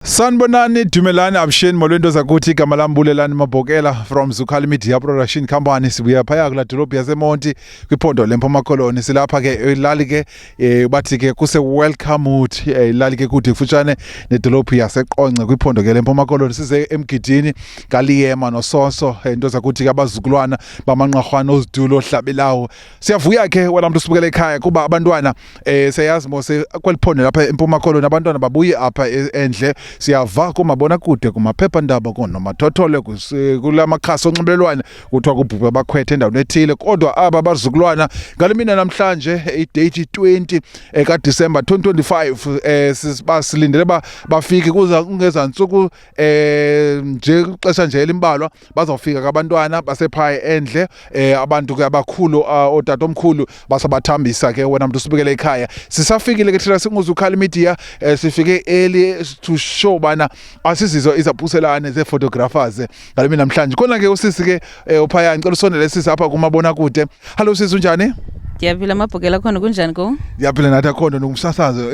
Sanibonani, Dumelani, Absheni, molwento zakuthi igama lami Bulelani Mabhokela from Zukhali Media Production Company. Sibuya phaya kula dolophu yaseMonti kwiphondo leMpuma Koloni. Silapha ke ilali ke bathi ke kuse welcome mood ilali ke kude kufutshane nedolophu yaseQonce kwiphondo ke leMpuma Koloni. Size emgidini kaLiyema noSoso into zakuthi ke abazukulwana bamanqarhwana ozidulo ohlabelawo. Siyavuya ke wena muntu sibukele ekhaya kuba abantwana siyazi mose kweliphondo lapha eMpuma Koloni abantwana babuye apha endle. Siyava kumabona kude kumaphephandaba konomathothole kulamakhasi onxibelelwane kuthiwa kubhubhe abakhwethe endaweni ethile, kodwa aba bazukulwana ngalemina namhlanje idate 20 kaDisemba 2025 basilindele bafike kuza kungeza nsuku nje ixesha nje elimbalwa bazofika abantwana basephaya endle abantu ke abakhulu otata omkhulu basabathambisa ke wena muntu sibukele ekhaya. Sisafikile ke thina singuZukhali Media sifike early to show bana asisizo izaphuselane ze photographers ngale mina namhlanje khona ke usisi ke uphaya ngicela usondele sisi apha kumabona kude. Hello sisi, unjani? Ndiyaphila Mabhokela, khona kunjani ko? Ndiyaphila nathi akhona nomsasazo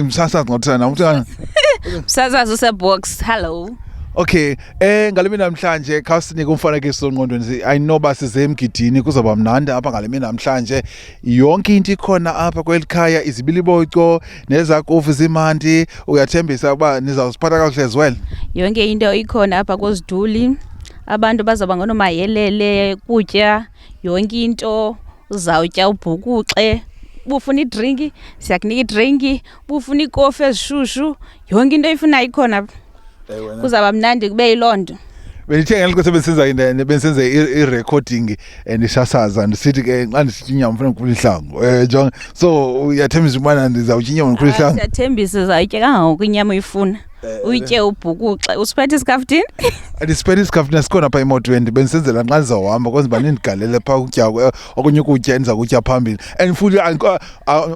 umsasazo ngothana umntana Umsasazo sebox. Hello. Okay, ngale mina namhlanje khawusinike umfanekiso ongqondweni. I know basize emgidini kuzoba mnandi apha ngale mina namhlanje. Yonke into ikhona apha kwelikhaya, izibiliboco nezakofu zimanti. Uyathembisa ukuba nizawusiphatha kakuhle as well? Yonke into ikhona apha koziduli. Abantu bazaba ngonomayelele kutya, yonke into uzawutya ubhukuxe. Bufuna idrinki siyakunika idrinki, bufuna ikofi ezishushu, yonke into ifunayo ikhona apha. Kuzaba mnandi kube yilondo. Benithe ngeke bensenza i-recording ndisasaza ndisithi ke xa ndisithi inyama ufuna ukukhula ihlangu jonga, so uyathembisa ubana ndizawutya inyama ukukhula ihlangu? Siyathembisa uzawutya kangangoko inyama uyifuna. Uyitye ubhukuxe. Usiphethe isikafutini? Andisiphethe isikafutini, sikhona apha emotweni. Bensenzela nxa ndizawuhamba because uba nindigalele phaa ukutya okunye ukutya endiza kutya phambili. And futhi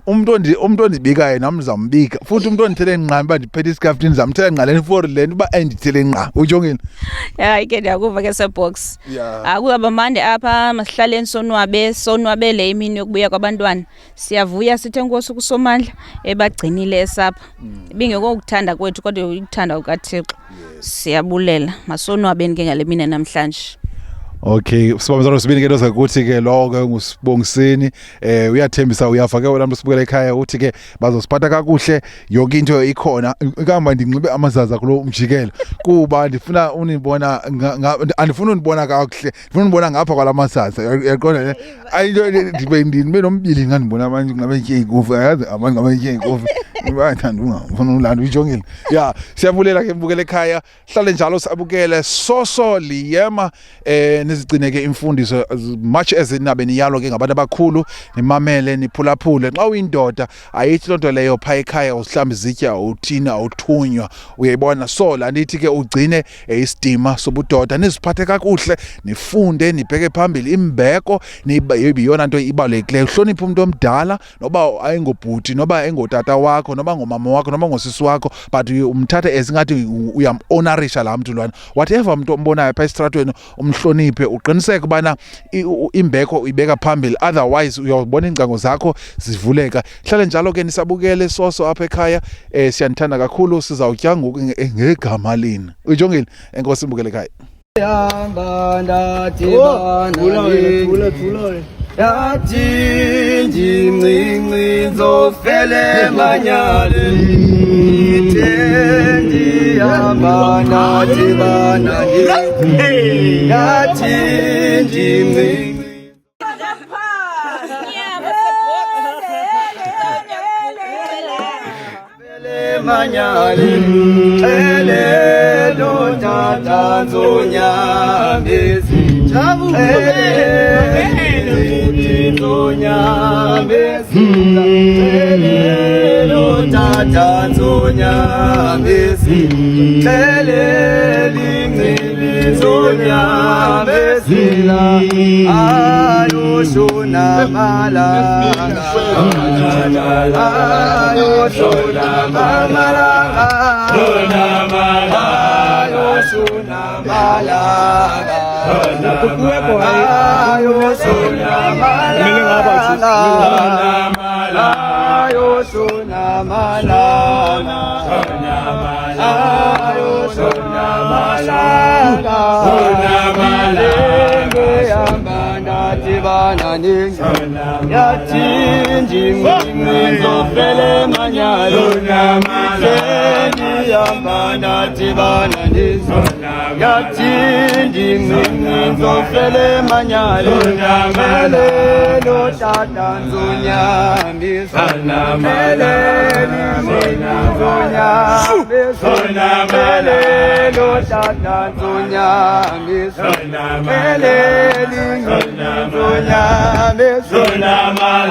umuntu ondibikayo nam ndizambika. Futhi umuntu ondithele nqa uba ndiphethe isikafutini ndizamthela nqaleni for le nto uba endithele nqa. Ujongile? Ya ke ndiyakuva ke sebox. Akuzaba mandi apha, masihlaleni sonwabele imini yokubuya kwabantwana. Siyavuya sithe Nkosi kusomandla ebagcinile esapha. Bingeko ukuthanda kwethu kodwa ukuthanda ukaThixo. Siyabulela, masonwabeni ke ngale mina namhlanje. Okay, sibamzana sibini ke doza kuthi ke lo ke ngusibongiseni uyathembisa uyava ke wena muntu sibukela ekhaya uthi ke bazosiphatha kakuhle, yonke into ikhona. Ikamba ndinxibe amazaza kulo mjikelo kuba ndifuna unibona andifuna unibona kakuhle, ndifuna unibona ngapha kwalamazaza. Yaqonda ayinto ndibe nombili ngandibona abantu ngabethe ikofi, ayazi abantu ngabethe ikofi bayathanda ungafuna ulanda ujongile. Yeah, siyabulela ke mbukela ekhaya, hlale njalo sabukele Soso Liyema nizigcine ke imfundiso much as inabe niyalo ke ngabantu abakhulu, nimamele niphulaphule. Xa uyindoda ayithi lonto leyo pha ekhaya usihlamba izitya uthina uthunywa, uyayibona. So la ndithi ke ugcine isidima sobudoda, niziphathe kakuhle, nifunde, nibheke phambili imbeko, niyibiyona into ibalulekileyo. Uhloniphe umuntu omdala noba ayingobhuti noba engotata wakho noba ngomama wakho noba ngosisi wakho, but umthathe esingathi uyamhonorisha la mntu lwana. Whatever umuntu ombonayo pha esitratweni umhloniphe, uqiniseke ubana imbeko uyibeka phambili, otherwise uyabona ingcango zakho zivuleka. Hlale njalo ke nisabukele Soso apha ekhaya, siyanithanda kakhulu, sizawutya ngoku ngegama lini. Ujongile, enkosi mbukele ekhaya. Yamba ndadibana yathinji mncinci zofele manyale itendi yamba ndadibana yathinji mncinci manyale elelo tata zonyambezi elelo zonyambezi elelo tata zonyambezi elelo zonyambezi ayoshona malanga ayoshona malanga ayoshona malanga ayoshona malanga ayoshona malanga bana ningi yathi njingqinqo vele manyalo seni yambana tibana ningi yathi njingqinqo vele manyalo melelo tata nzunyambisa melelo nzunyambisa melelo tata nzunyambisa melelo nzunyambisa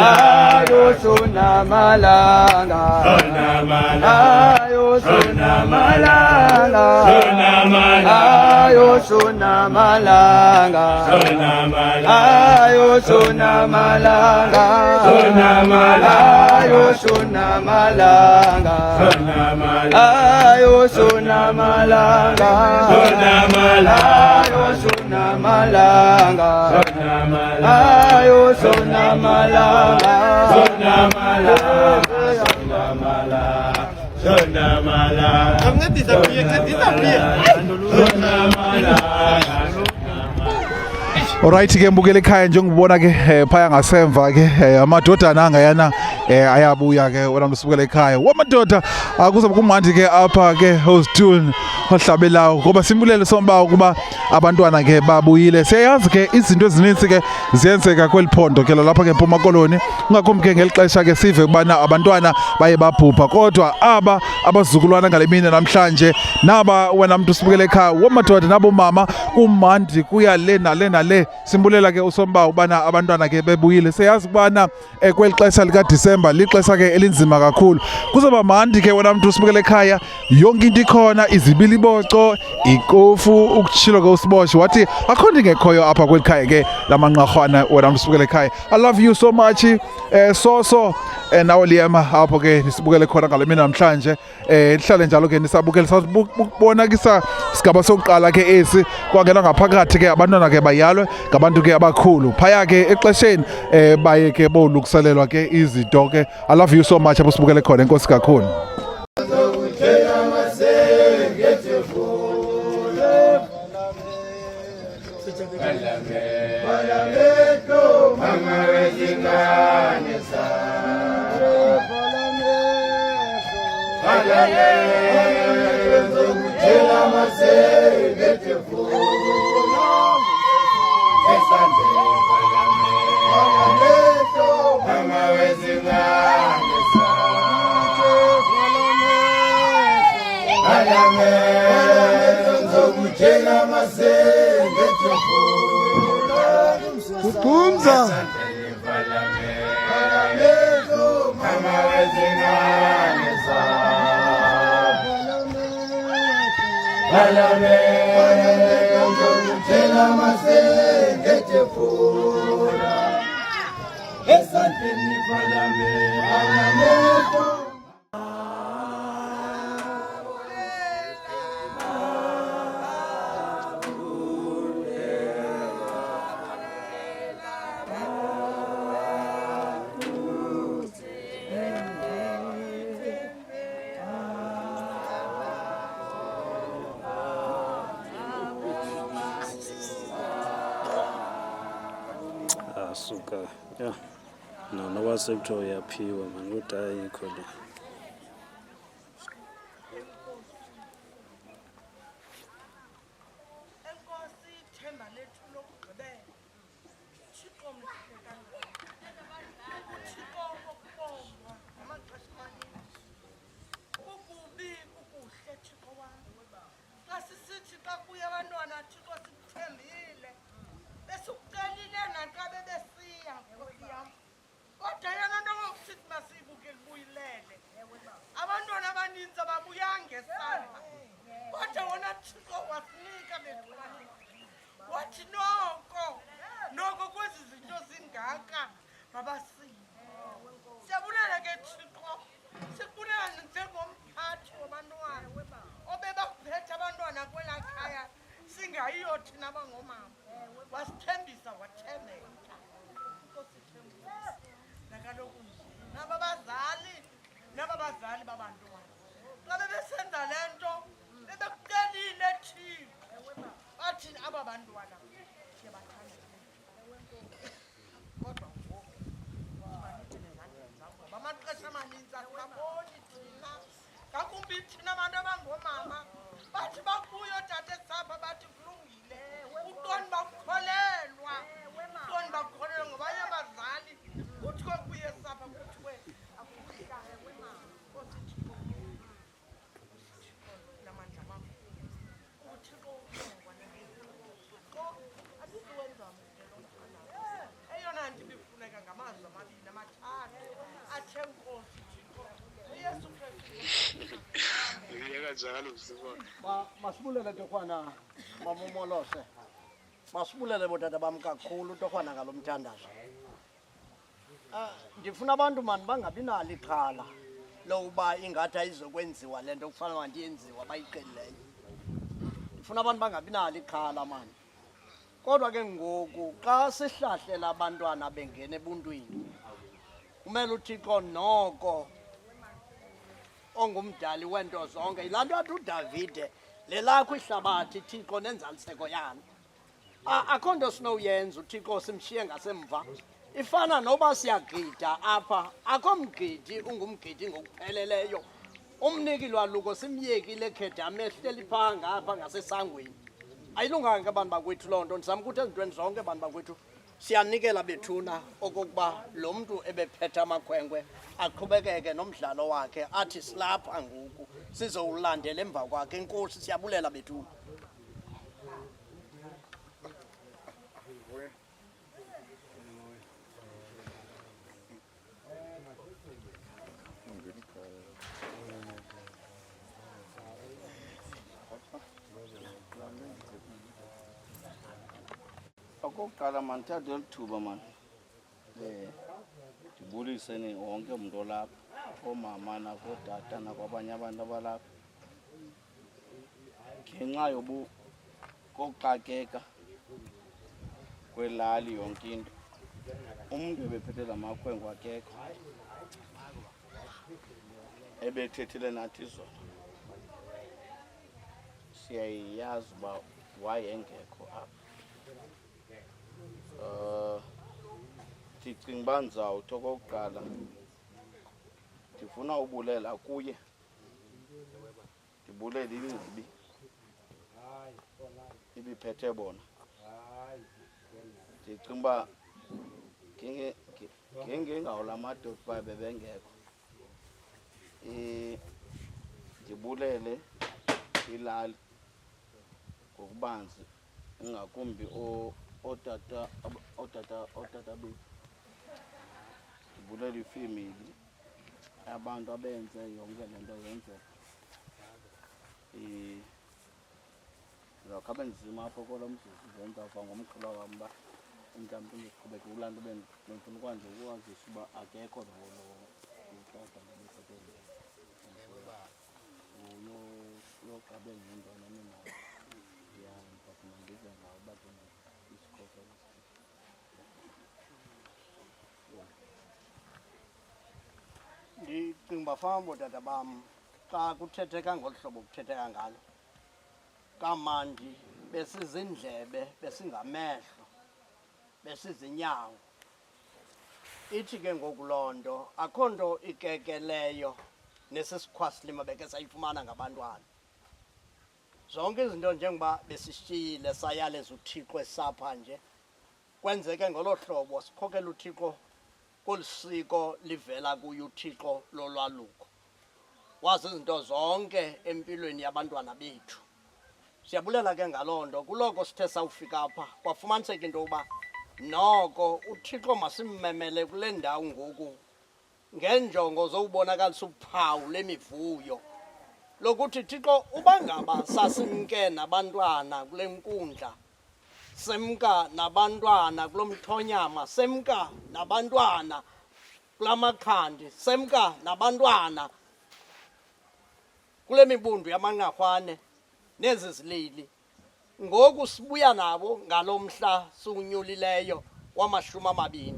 ayo sona malanga ayo sona malanga ayo sona malanga ayo sona malanga ayo sona malanga ayo sona malanga ayo sona malanga ayo sona malanga Alright ke mbukele ekhaya njengobona ke phaya ngasemva ke amadodana angayana ayabuya ke wena msibukele ekhaya wamadoda akuzobe kumandi ke apha ke hostune ohlabelayo ngoba simbulele sombawo kuba abantwana ke babuyile siyazi ke izinto ezininzi ke ziyenzeka kweliphondo ke lapha ke eMpuma Koloni ungakhombi ke ngelixesha ke sive kubana abantwana baye babhubha kodwa aba abazukulwana ngalemini namhlanje naba wena mntu sibukele ekhaya wamadoda nabo mama kumandi kuya le nale simbulela ke usombawo ubana abantwana ke bebuyile siyazi kubana kwelixesha lika December lixesha ke elinzima kakhulu kuzoba mandi ke wena mntu sibukele ekhaya yonke into ikhona izibiliboco ikofu ukuchilo ke usiboshi wathi akhona ingekhoyo apha kwelikhaya ke lamanqarhwana wena mntu sibukele ekhaya I love you so much so nawe liyema apho ke nisibukele khona ngalemini namhlanje lihlale njalo ke nisabukele sabonakisa sigaba sokuqala ke esi kwangena ngaphakathi ke abantwana ke bayalwe ngabantu ke abakhulu phaya ke exesheni baye ke bolukselelwa ke izinto ke I love you so much apho sibukele khona enkosi kakhulu Suka ya no wasekuthi yaphiwa manje kodwa ayikho le Enkosi ithemba lethu lokugqibela Thixo mhle kangaka Thixo wokubongwa ngamaxesha amaninzi ukubi ukuhle Thixo wami xa sisithi xa kuye abantwana Thixo sikuthembile besikucelile naxa bebesiya Nkosi yam kodwa yena nto ngokusithi masiyibukele buyilele abantwana abaninzi ababuyanga esandla kodwa wona Thixo wasinika bethwani wathi noko kwezi zinto zingaka mabasiye siyabulela ke Thixo sikubulela njengomphathi wabantwana obebaphethe abantwana kwelaa khaya singayiyo thina abangomama wasithembisa wathembeka nakaloku naba bazali babantwana xa bebesenza le nto bebekucelile Thixo bathi aba bantwana siyabathanda njalo sibona. Masibulele Torhwana mamumolose. Masibulele bodada bam kakhulu Torhwana ngalomthandazo. Ndifuna abantu mani bangabi nalo ixhala lokuba ingathi ayizokwenziwa lento kufanele ndiyenziwa bayiqelileyo. Ndifuna abantu bangabi nalo ixhala mani. Kodwa ke ngoku xa sihlahlela abantwana bengena ebuntwini kumele uThixo noko ongumdali wento zonke yilaa nto athi uDavide lelakho ihlabathi Thixo nenzaliseko yalo. Akho nto sinowuyenza uThixo simshiye ngasemva. Ifana noba siyagida apha akho mgidi ungumgidi ngokupheleleyo. Umniki lwaluko simyekile khedama ehleli phaa ngapha ngasesangweni. Ayilunganga abantu bakwethu loo nto. Ndizama ukuthi ezintweni zonke abantu bakwethu siyanikela bethuna okokuba lo mntu ebephethe amakhwenkwe aqhubekeke nomdlalo wakhe athi silapha ngoku sizowulandela emva kwakhe. Enkosi siyabulela bethuna. Okokuqala mani thatha eli thuba mani ndibuliseni wonke umntu olapha, oomama nakootata nakwabanye abantu abalapha ngenxa kokuxakeka kwelali yonke into. Umntu ebephethe la makhwenkwe akekho, ebethethile nathi zona. Siyayazi uba wayengekho apha. Ndicinga uba ndizawuthi okokuqala ndifuna ubulela kuye, ndibulele ingcibi ibiphethe bona. Ndicinga uba ngengengawo la madoda uba bebengekho, ndibulele ilali ngokubanzi, ingakumbi otata bethu. Ndibulele ifemeli, abantu abenze yonke le nto yenzeka. Ndizawukhabe nzima apho kolo mzuzu ndenzawuva ngomqhula wam uba mhlawumbi ndiqhubeke kulaa nto bendifuna ukwazi ukwazisa uba akekho utata uyoqabe ngentwana nenayo. Ndiyafuna ndize ngawo uba isikhokhelo. Ndicinga bafana bootata bam xa kuthetheka ngolu hlobo kuthetheka ngalo kamandi besizindlebe besingamehlo besizinyawo. Ithi ke ngoku loo nto akho nto ikekeleyo nesisikhwasilima beke sayifumana ngabantwana. Zonke izinto njengoba besishiyile sayaleza uThixo esapha nje kwenzeke ngolo hlobo sikhokela uThixo kolisiko livela kuye uThixo lolwaluko. Wazi izinto zonke empilweni yabantwana bethu. Siyabulela ke ngaloo nto kuloko sithe sawufika apha kwafumaniseka into yokuba noko uThixo masimmemele kule ndawo ngoku ngenjongo zowubonakalisa uphawu lemivuyo lokuthi Thixo uba ngaba sasimke nabantwana kule nkundla, semka nabantwana kulo mthonyama, semka nabantwana kula makhandi, semka nabantwana kule mibundu yamanqarhwane nezi zilili, ngoku sibuya nabo ngalo mhla siwunyulileyo wama-20.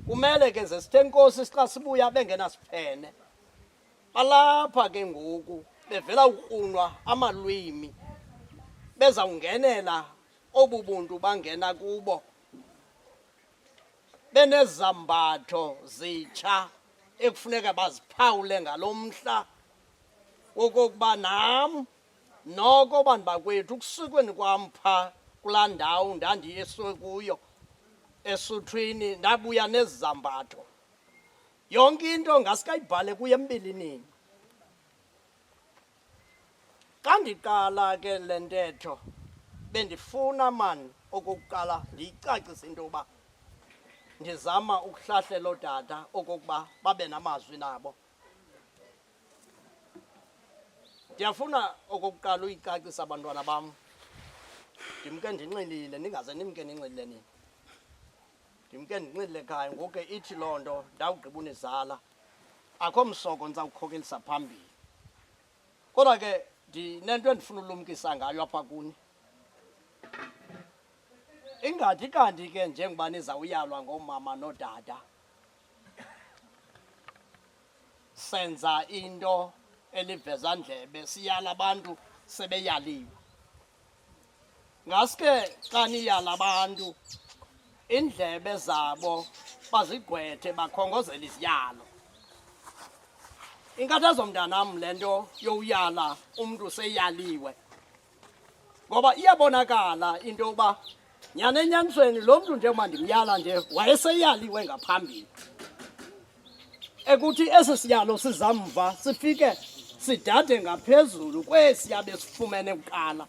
Kumele ke ze sithe Nkosi xa sibuya bengenasiphene. Balapha ke ngoku bevela ukrunwa amalwimi bezawungenela obu buntu bangena kubo benezambatho zitsha ekufuneka baziphawule ngalo mhla wokokuba nam noko bantu bakwethu kusukweni kwam phaa kulaa ndawo ndandiyeswe kuyo esuthwini ndabuya nezi zambatho. Yonke into ngasikayibhale kuye embilinini. Xa ndiqala ke le ntetho bendifuna mani okokuqala ndiyicacise into yokuba ndizama ukuhlahlela ootata okokuba babe namazwi nabo. ndiyafuna okokuqala uyicacisa abantwana bam ndimke ndinxilile ningaze nimke ninxilile nini ndimke ndinxilile ekhaya ngoku ke ithi loo nto ndawugqiba unizala akho msoko ndizawukhokelisa phambili kodwa ke ndinento endifuna ulumkisa ngayo apha kuni ingathi kanti ke njengoba nizawuyalwa ngoomama nodada senza into eliveza ndlebe siyala abantu sebeyaliwe ngaske xa niyala abantu indlebe zabo bazigqwethe bakhongozela iziyalo inkathazo mntanam le nto yowuyala umntu seyaliwe ngoba iyabonakala into yokuba nyani enyanisweni lo mntu njengoba ndimyala nje wayeseyaliwe ngaphambili ekuthi esi siyalo sizamva sifike sidade ngaphezulu kwesiya besifumene kuqala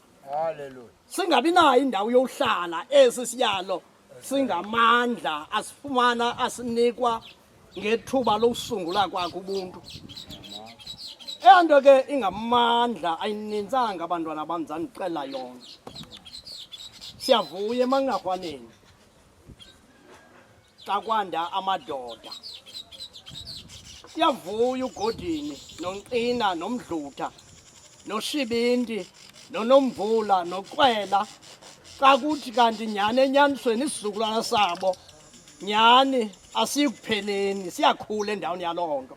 singabi nayo indawo yohlala esi siyalo singamandla asifumana asinikwa ngethuba lokusungula kwakhe ubuntu eyanto ke ingamandla ayinintsanga abantwana bam zandiqela yona siyavuya emanqarhwaneni xa kwanda amadoda siyavuya ugodini nonqina nomdlutha noshibindi nonomvula noqwela xa kuthi kanti nyani enyanisweni isizukulwana sabo nyani asiyikupheleni siyakhula endaweni yaloo nto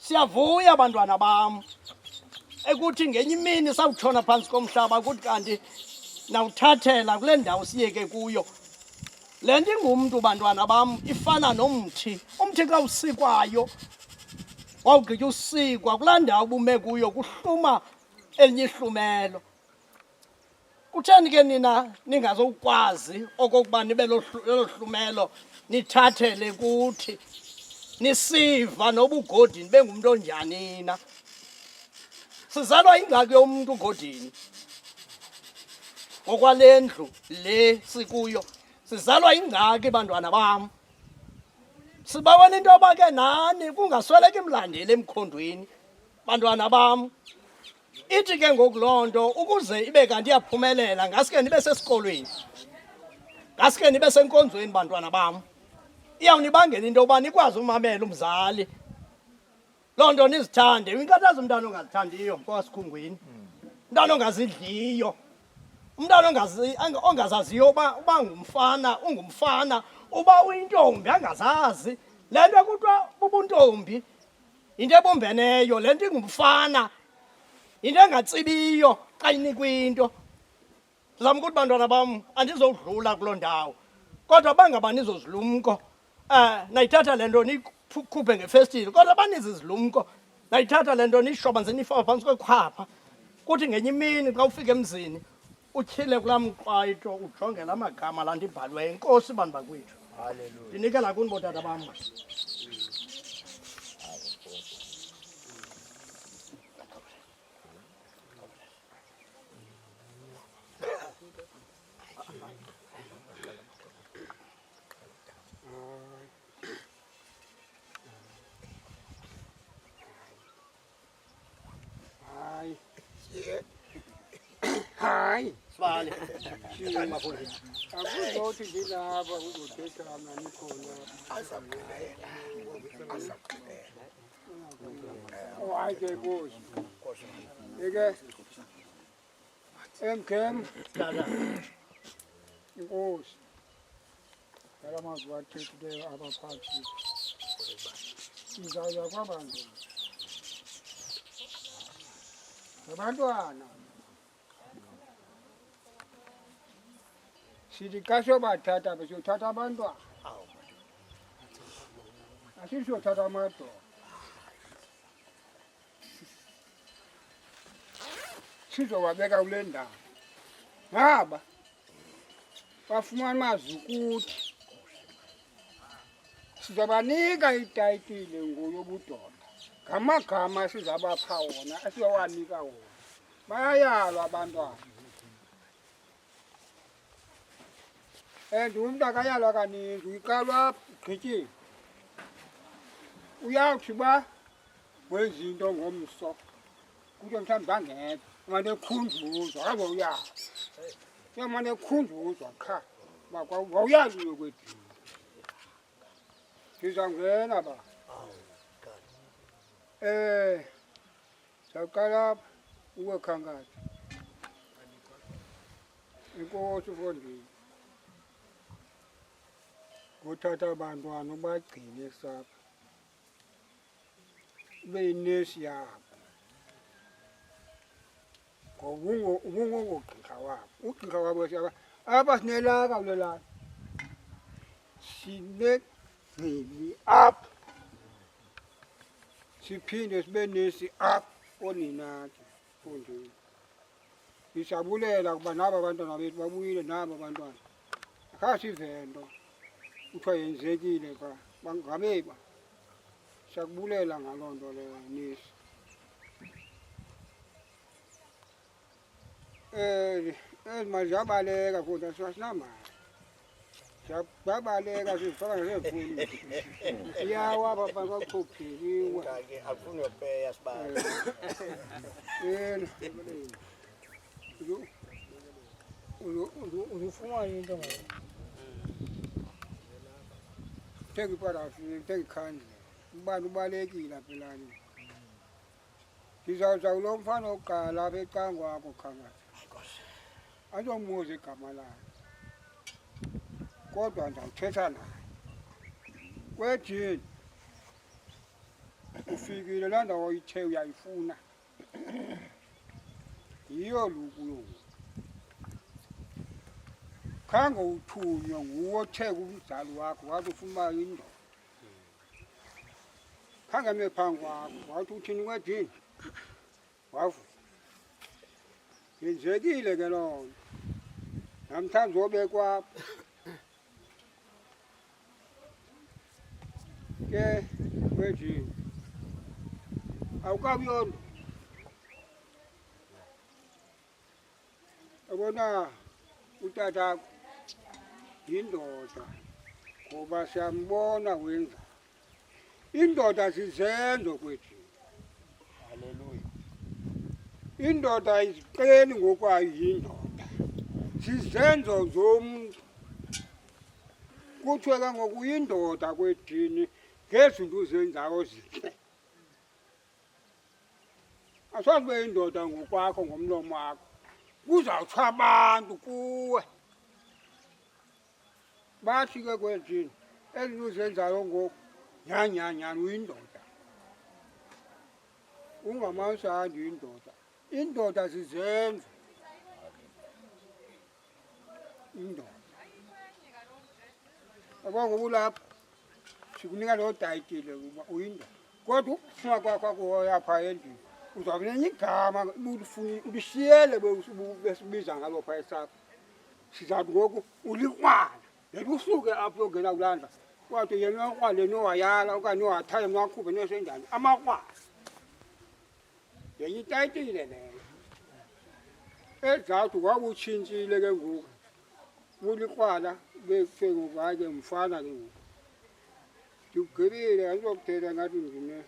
siyavuya abantwana bam ekuthi ngenye imini sawutshona phantsi komhlaba kuthi kanti nawuthathela kule ndawo siyeke kuyo le nto ingumntu bantwana bam ifana nomthi umthi xa usikwayo wawugqitya usikwa kulaa ndawo ubume kuyo kuhluma elinye ihlumelo kutheni ke nina ningazokwazi okokuba nibe lelo hlumelo nithathele kuthi nisiva nobugodi nibe ngumntu onjani na sizalwa ingxaki yomntu ugodini ngokwale ndlu le sikuyo sizalwa ingxaki bantwana bam sibawela into yoba ke nani kungasweleki mlandeli emkhondweni bantwana bam ithi ke ngoku loo nto ukuze ibe kanti iyaphumelela ngaske nibe sesikolweni ngaske nibe senkonzweni bantwana bam iyawunibangela into yoba nikwazi umamela umzali loo nto nizithande inkathazo umntana ongazithandiyo ngokwasikhungwini umntana ongazidliyo umntana ongazaziyo uba ngumfana ungumfana uba uyintombi angazazi le nto kuthiwa bubuntombi into ebumbeneyo le nto ingumfana into engatsibiyo xa inikwinto ndizama ukuthi bantwana bam andizodlula kuloo ndawo kodwa bangaba nizozilumko nayithatha le nto nikhuphe ngefestile kodwa baninzi izilumko nayithatha le nto niyishobanze niyifaka phantsi kwekhwapha kuthi ngenye imini xa ufika emzini utyhile kulaa mqwayito ujonge la magama laa nto ibhaliweyo enkosi bantu bakwethu ndinikela kuni bootata bam Hayi, sibali akuzothi ngilapha uzothetha ngani khona. Hayi ke Nkosi. Eke emkem Nkosi. Yala mazwi athethileyo abaphathi. Sizaya kwabantu. Abantwana sithi xa siyobathatha besiyothatha abantwana asisiyothatha amadoda sizowabeka kule ndawo ngaba bafumana mazukuthi sizobanika itayitile ngoyobudoda ngamagama sizabapha wona esiyowanika wona bayayalwa abantwana and umntu akayalwa kaninzi uyiqalwa ugqityiwe uyawuthi uba wenza into ngomso kuthi mhlawumbe angekho manje ekhunjuzwa akabe uyazi manje ekhunjuzwa cha wawuyazi uyokwedini sizangena ba saqala ukwekhangathi inkosi ufondile kuthatha abantwana ubagcine esapha ube yinesi yabo ubungogqirha wabo ugqirha wabo apha sinelaka kulelana sinegcili apha siphinde sibe nesi apha oninathi fondini sisabulela kuba nabo abantwana bethu babuyile nabo abantwana akhasivento kuthiwa yenzekile pha bangabeba siyakubulela ngaloo nto leyo nesi ezimali ziyabaleka futhi asinamali ziyabaleka sizifaka nasefoni siyawa pha kwakuchopheliwe akufuni uyopeya sibali uzufumana into ngayo thenga iparafini thenga ikhandle ubani ubalekile aphelani ndizawuza kulo mfana wokuqala apha ecangwakho khangathi azombuza igama lakhe kodwa ndizawuthetha naye kwejini ufikile laa ndawo ithe uyayifuna yiyo lukuyo khange uthunywe nguwo othe kumzali wakho wathi ufuna indoda khange ame phambi kwakho wathi uthini kwedini wavu yenzekile ke loo nto namhlanje obekwapho ke kwedini awukabuyonto yabona utatakho yindoda ngoba siyambona wenza indoda zizenzo kwethu haleluya indoda ayiziqeni ngokwayo yindoda zizenzo zomuntu kuthiwe ke ngoku yindoda kwedini ngezinto uzenzayo zinhle asazi ube yindoda ngokwakho ngomlomo wakho kuzawuthwa abantu kuwe bathi ke kwedini ezinto uzenzayo ngoku nyanyanyani uyindoda ungamasandi uyindoda indoda zizenzo indoda yabona ngoba ulapha sikunika loo tayitile uba uyindoda kodwa ukufuna kwakho kuhoyapha endlini uzawube nenye igama ulishiyele besibiza ngalo phaa esapha sizawuthi ngoku ulikrwala leti usuke apho uyongena kulanda kwathi yena ukrwale nowayala okanye nowathaya nowakhuphe nosenjani amakrwala yenye itayitile leyo ezawuthi kwaba utshintshile ke ngoku ulikrwala bekuthe ngoku hayi ke mfana ke ngoku ndikugqibile andizokuthetha ngathi ndine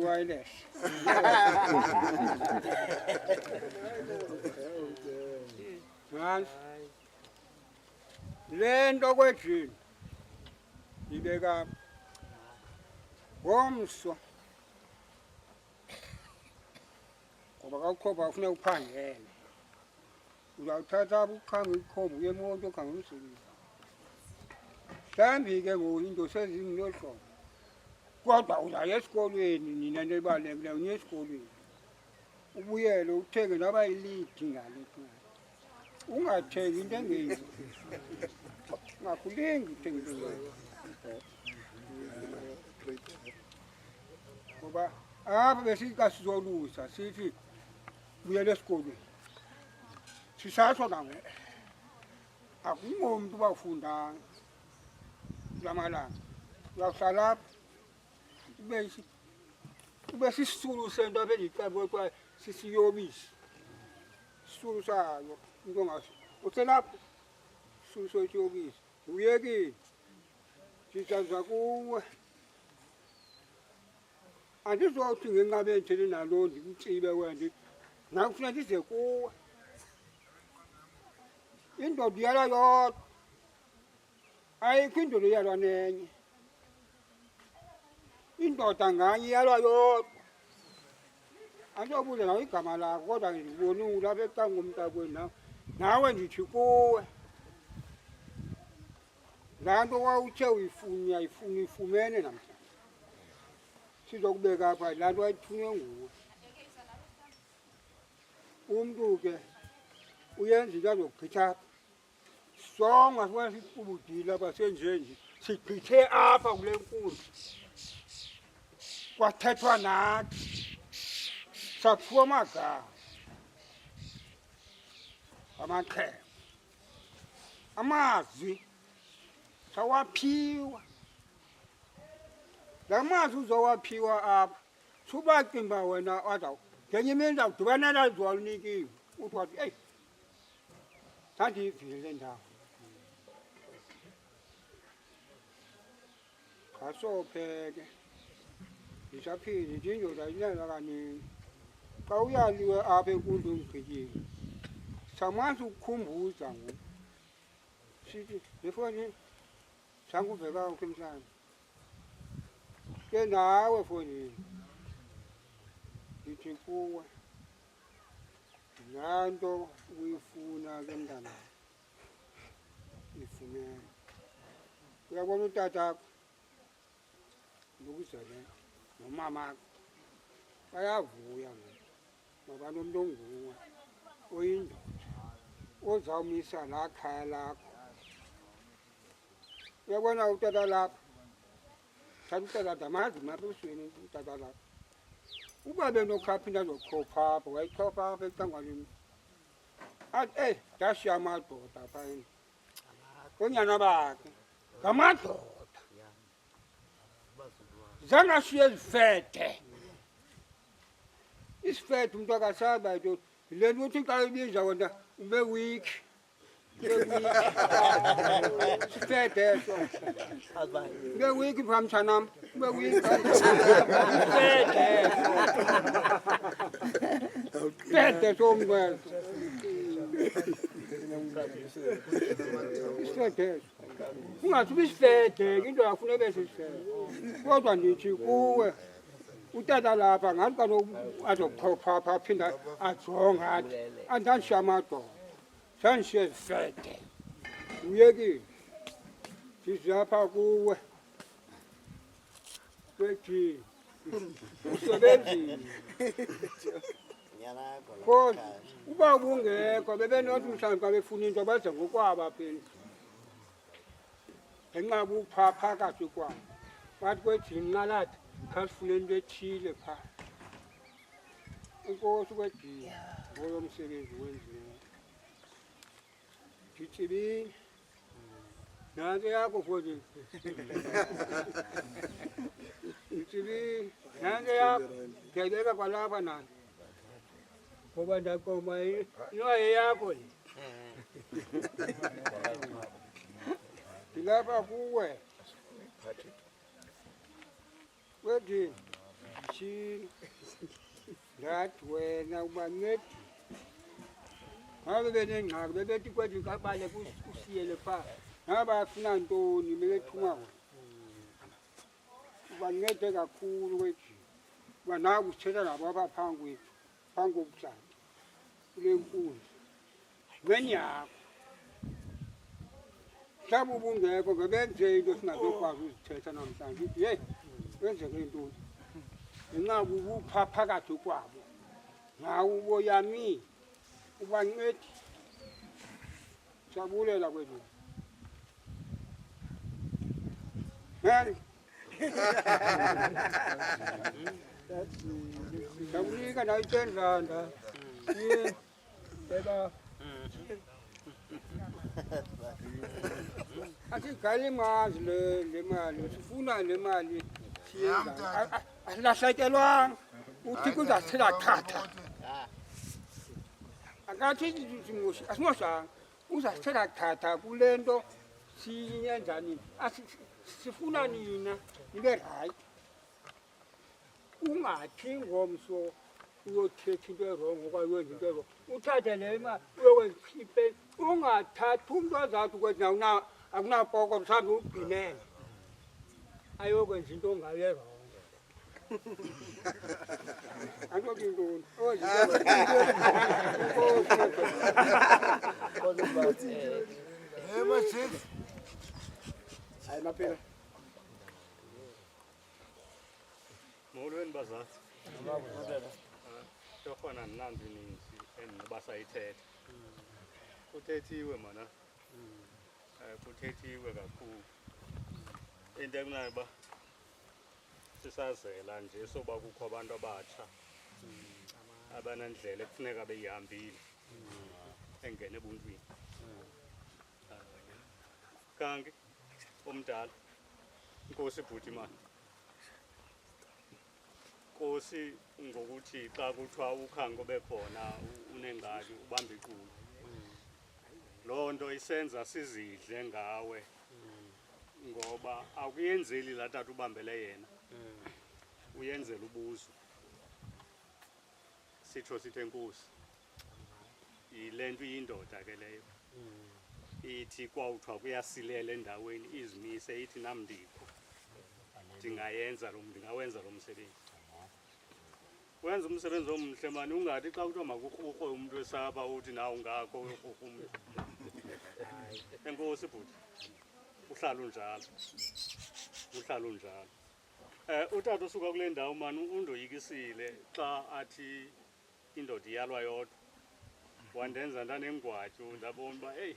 wireless nansi le nto kwedini ibeka ngomso ngoba kakukhomba kufuneka uphangele uzawuthatha apho ukhange ikhomba uye emonto okhange umsebenzi mhlawumbi ke ngoku into sezinilo hlobo kodwa uzaya esikolweni nina nto ebalulekileyo niye esikolweni ubuyele uthenge noba ilidi ngaleti ungathengi into engenzi ungakulingi uthenga into engenzi ngoba apha besika sizolusa sithi buyele esikolweni sisatsho nangoku akungomntu ubafundanga kula malanga uyawuhlala apha ube sisisulu sento apha endicebe kwa sisiyobisi isisulu sayo into ngaso utselapho isisulu sesiyobisi uyekile sisaza kuwe andizothi ngenqabe ethele nalo ndikutsibe wena nakufuna ndize kuwe indoda iyalwa yodwa ayikho indoda iyalwa nenye indoda nganye iyalwa yodwa andiyobuza nawe igama lakho kodwa ndibone ulapha ecangomntakweni nawe ndithi kuwe laa nto wawuthe uyifuna ifumene namhlanje sizokubeka apha laa nto wayithunywe nguwe umntu ke uyenza into azogqitha apha songa sibona sicubudile apha senjenje sigqithe apha kule nkundla kwathethwa nathi saphiwa amagama amaqheba amazwi sawaphiwa la mazwi uzowaphiwa apha subacimba wena waza ngenye imini zawudibana lazwi walunikiwe uthi wathi eyi ndandiyivile le ndawo ngasopheke ndisaphinde ndindoda inyela kaningi xa uyaliwe apha enkundla ngigqityiwe samanzi ukukhumbuza ngoku sithi lefoni sanguve kakuhle mhlawumbe ke nawe fonini ndithi kuwe laa nto uyifuna ke mntana ifumene uyabona utatakho ndokuzele nomamakho bayavuya ngoku mabanomntu onguwe oyindoda ozawumisa laa khaya lakho uyabona utata lapha thatha utata damazi mapesweni utata lapha uba benokhapha into azokhopha apha wayikhopha apha ecangwaneni athi eyi ndashiya amadoda phayeni oonyana bakhe ngamadoda zangashiye ezifede isifede umntu akasazi bayito yile nto uthi xa ibiza wena ube wikhi sifede eso ube wikhi phaa mtshanam ube wikhi sifede somntu isifede eso ungathi uba isifede ke into yafuna ebe sisifede kodwa ndithi kuwe utata lapha ngathi kaloku azokuchopha apha aphinda ajonge athi andandishiya amadoda sandishiye zifede uyekile ndize apha kuwe kwethini usebenzile kodwa uba ubungekho bebenothi mhlawumbi xa befuna into baze ngokwabo apheni ngenxa buphaa phakathi kwabo wathi kwethini nqalathi khasifune into ethile phaa inkosi kwedini ngoyo msebenzi wenzileyo nditsibini nantso yakho foti nditsibini nantso yakho ndiyayibeka kwalapha nani ngoba ndaqoma inwaye yakho le ndilapha kuwe kwedini tyhini ndathi wena ubancedi ngabe benengxaki bebethi kwedini kabale kusiyele phaa ngaba bafuna ntoni bebethuma wena ubancede kakhulu kwedini uba nawe usithetha nabo apha phambi kwethu phambi kobuhlanga kule nkundla ngeni yakho mhlawumbi ubungekho ngebenze into singazokwazi uzithetha namhlanje uthi yeyi kwenzeke ntoni ngenxa ubuphaa phakathi kwabo nawe uboyamile ubancedi siyabulela kwethu mani ndakunika nayo itendlanda ye beba asigali imazi le mali sifuna le mali siyenza asilahlekelwanga uthi kuzasithela chatha akathi asimoshanga uzasithela chatha kule nto siyenzani sifuna nina nibe right ungathi ngomso uyothetha into erong okanye wenza into erong uthathe le mali uyokwenza ikhiphe ungathathi umuntu azathi ukuthi akunapoko mhlawumbe ugcinele ayokwenza into ongayo erong angoba intoni hayi maphela molweni bazathi tofana mnandi ninzi endinobasayithetha kuthethiwe mana kuthethiwe kakhulu into ekunayo uba sisazela nje soba kukho abantu abatsha abanendlela ekufuneka beyihambile engene ebuntwini kanti omdala inkosi ibhuti mani Nkosi ngokuthi xa kuthiwa ukhango bekhona unengxaki ubamba iqulu loo nto isenza sizidle ngawe ngoba akuyenzeli laa tata ubambele yena uyenzela ubuzo sitsho sithe Nkosi yile nto iyindoda ke leyo ithi kwawuthiwa kuyasilela endaweni izimise ithi nam ndikho ndingawenza lo msebenzi wenza umsebenzi omhle mani ungathi xa kuthiwa makurhurhwe umuntu wesapha uthi nawe ungakho urhurhwe umntu Enkosi bhuti uhlala unjalo utata osuka kule ndawo mani undoyikisile xa athi indoda iyalwa yodwa wandenza ndanengwatyho ndabona uba heyi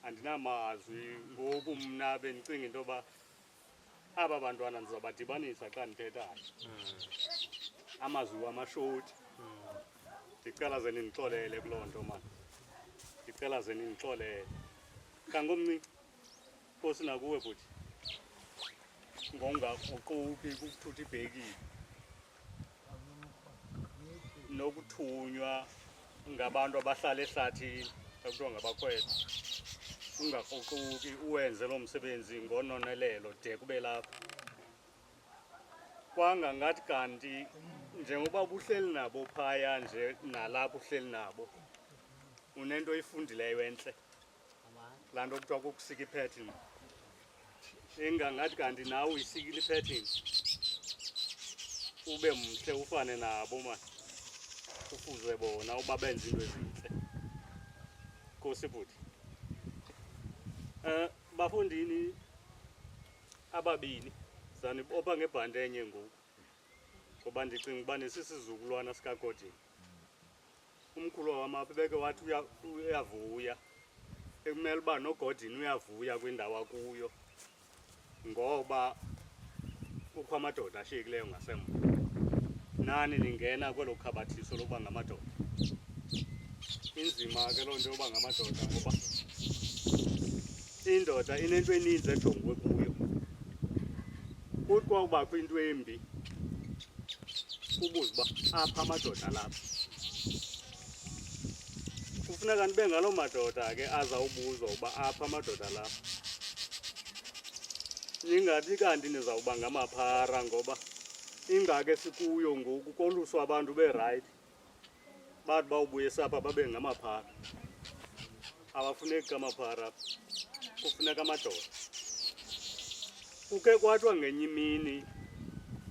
andinamazwi ngoku mna bendicinga into yoba aba bantwana ndizabadibanisa xa ndithethayo amazwi wamashoti ndicela ze nindixolele kuloo nto mani ndicela ze nindixolele kangomncinci Nkosi nakuwe bhuti ngongakruquki kukuthutha ibhekile nokuthunywa ngabantu abahlala ehlathini ekuthiwa ngabakhwetha ungakruquki uwenze lo msebenzi ngononelelo de kube lapha kwangangathi kanti njengoba ubuhleli nabo phaya nje nalapho uhleli nabo unento oyifundileyo entle laa nto kuthiwa kukusika ipattern ingangathi kanti nawe uyisikile ipattern ube mhle ufane nabo mani ufuze bona uba benza into ezintle Nkosi bhuti bafundini ababini zanibopha ngebhanti enye ngoku ngoba ndicinga uba nesisizukulwana sikagodini umkhulu wam apha beke wathi uyavuya ekumele uba nogodini uyavuya kwindawo akuyo ngoba kukho amadoda ashiyekileyo ngasemva nani ningena kwelo khabathiso lokuba ngamadoda inzima ke loo nto yoba ngamadoda ngoba indoda inento eninzi ejongwe kuyo kuthi kwawubakho into embi ubuze uba apha amadoda lapha kufuneka nibe ngaloo madoda ke azawubuzwa uba apha amadoda lapha ningathi kanti nizawuba ngamaphara ngoba ingxaki esikuyo ngoku koluswa abantu berayithi bathi bawubuye sapha babe ngamaphara abafuneki kamaphara kufuneka amadoda kukhe kwathiwa ngenye imini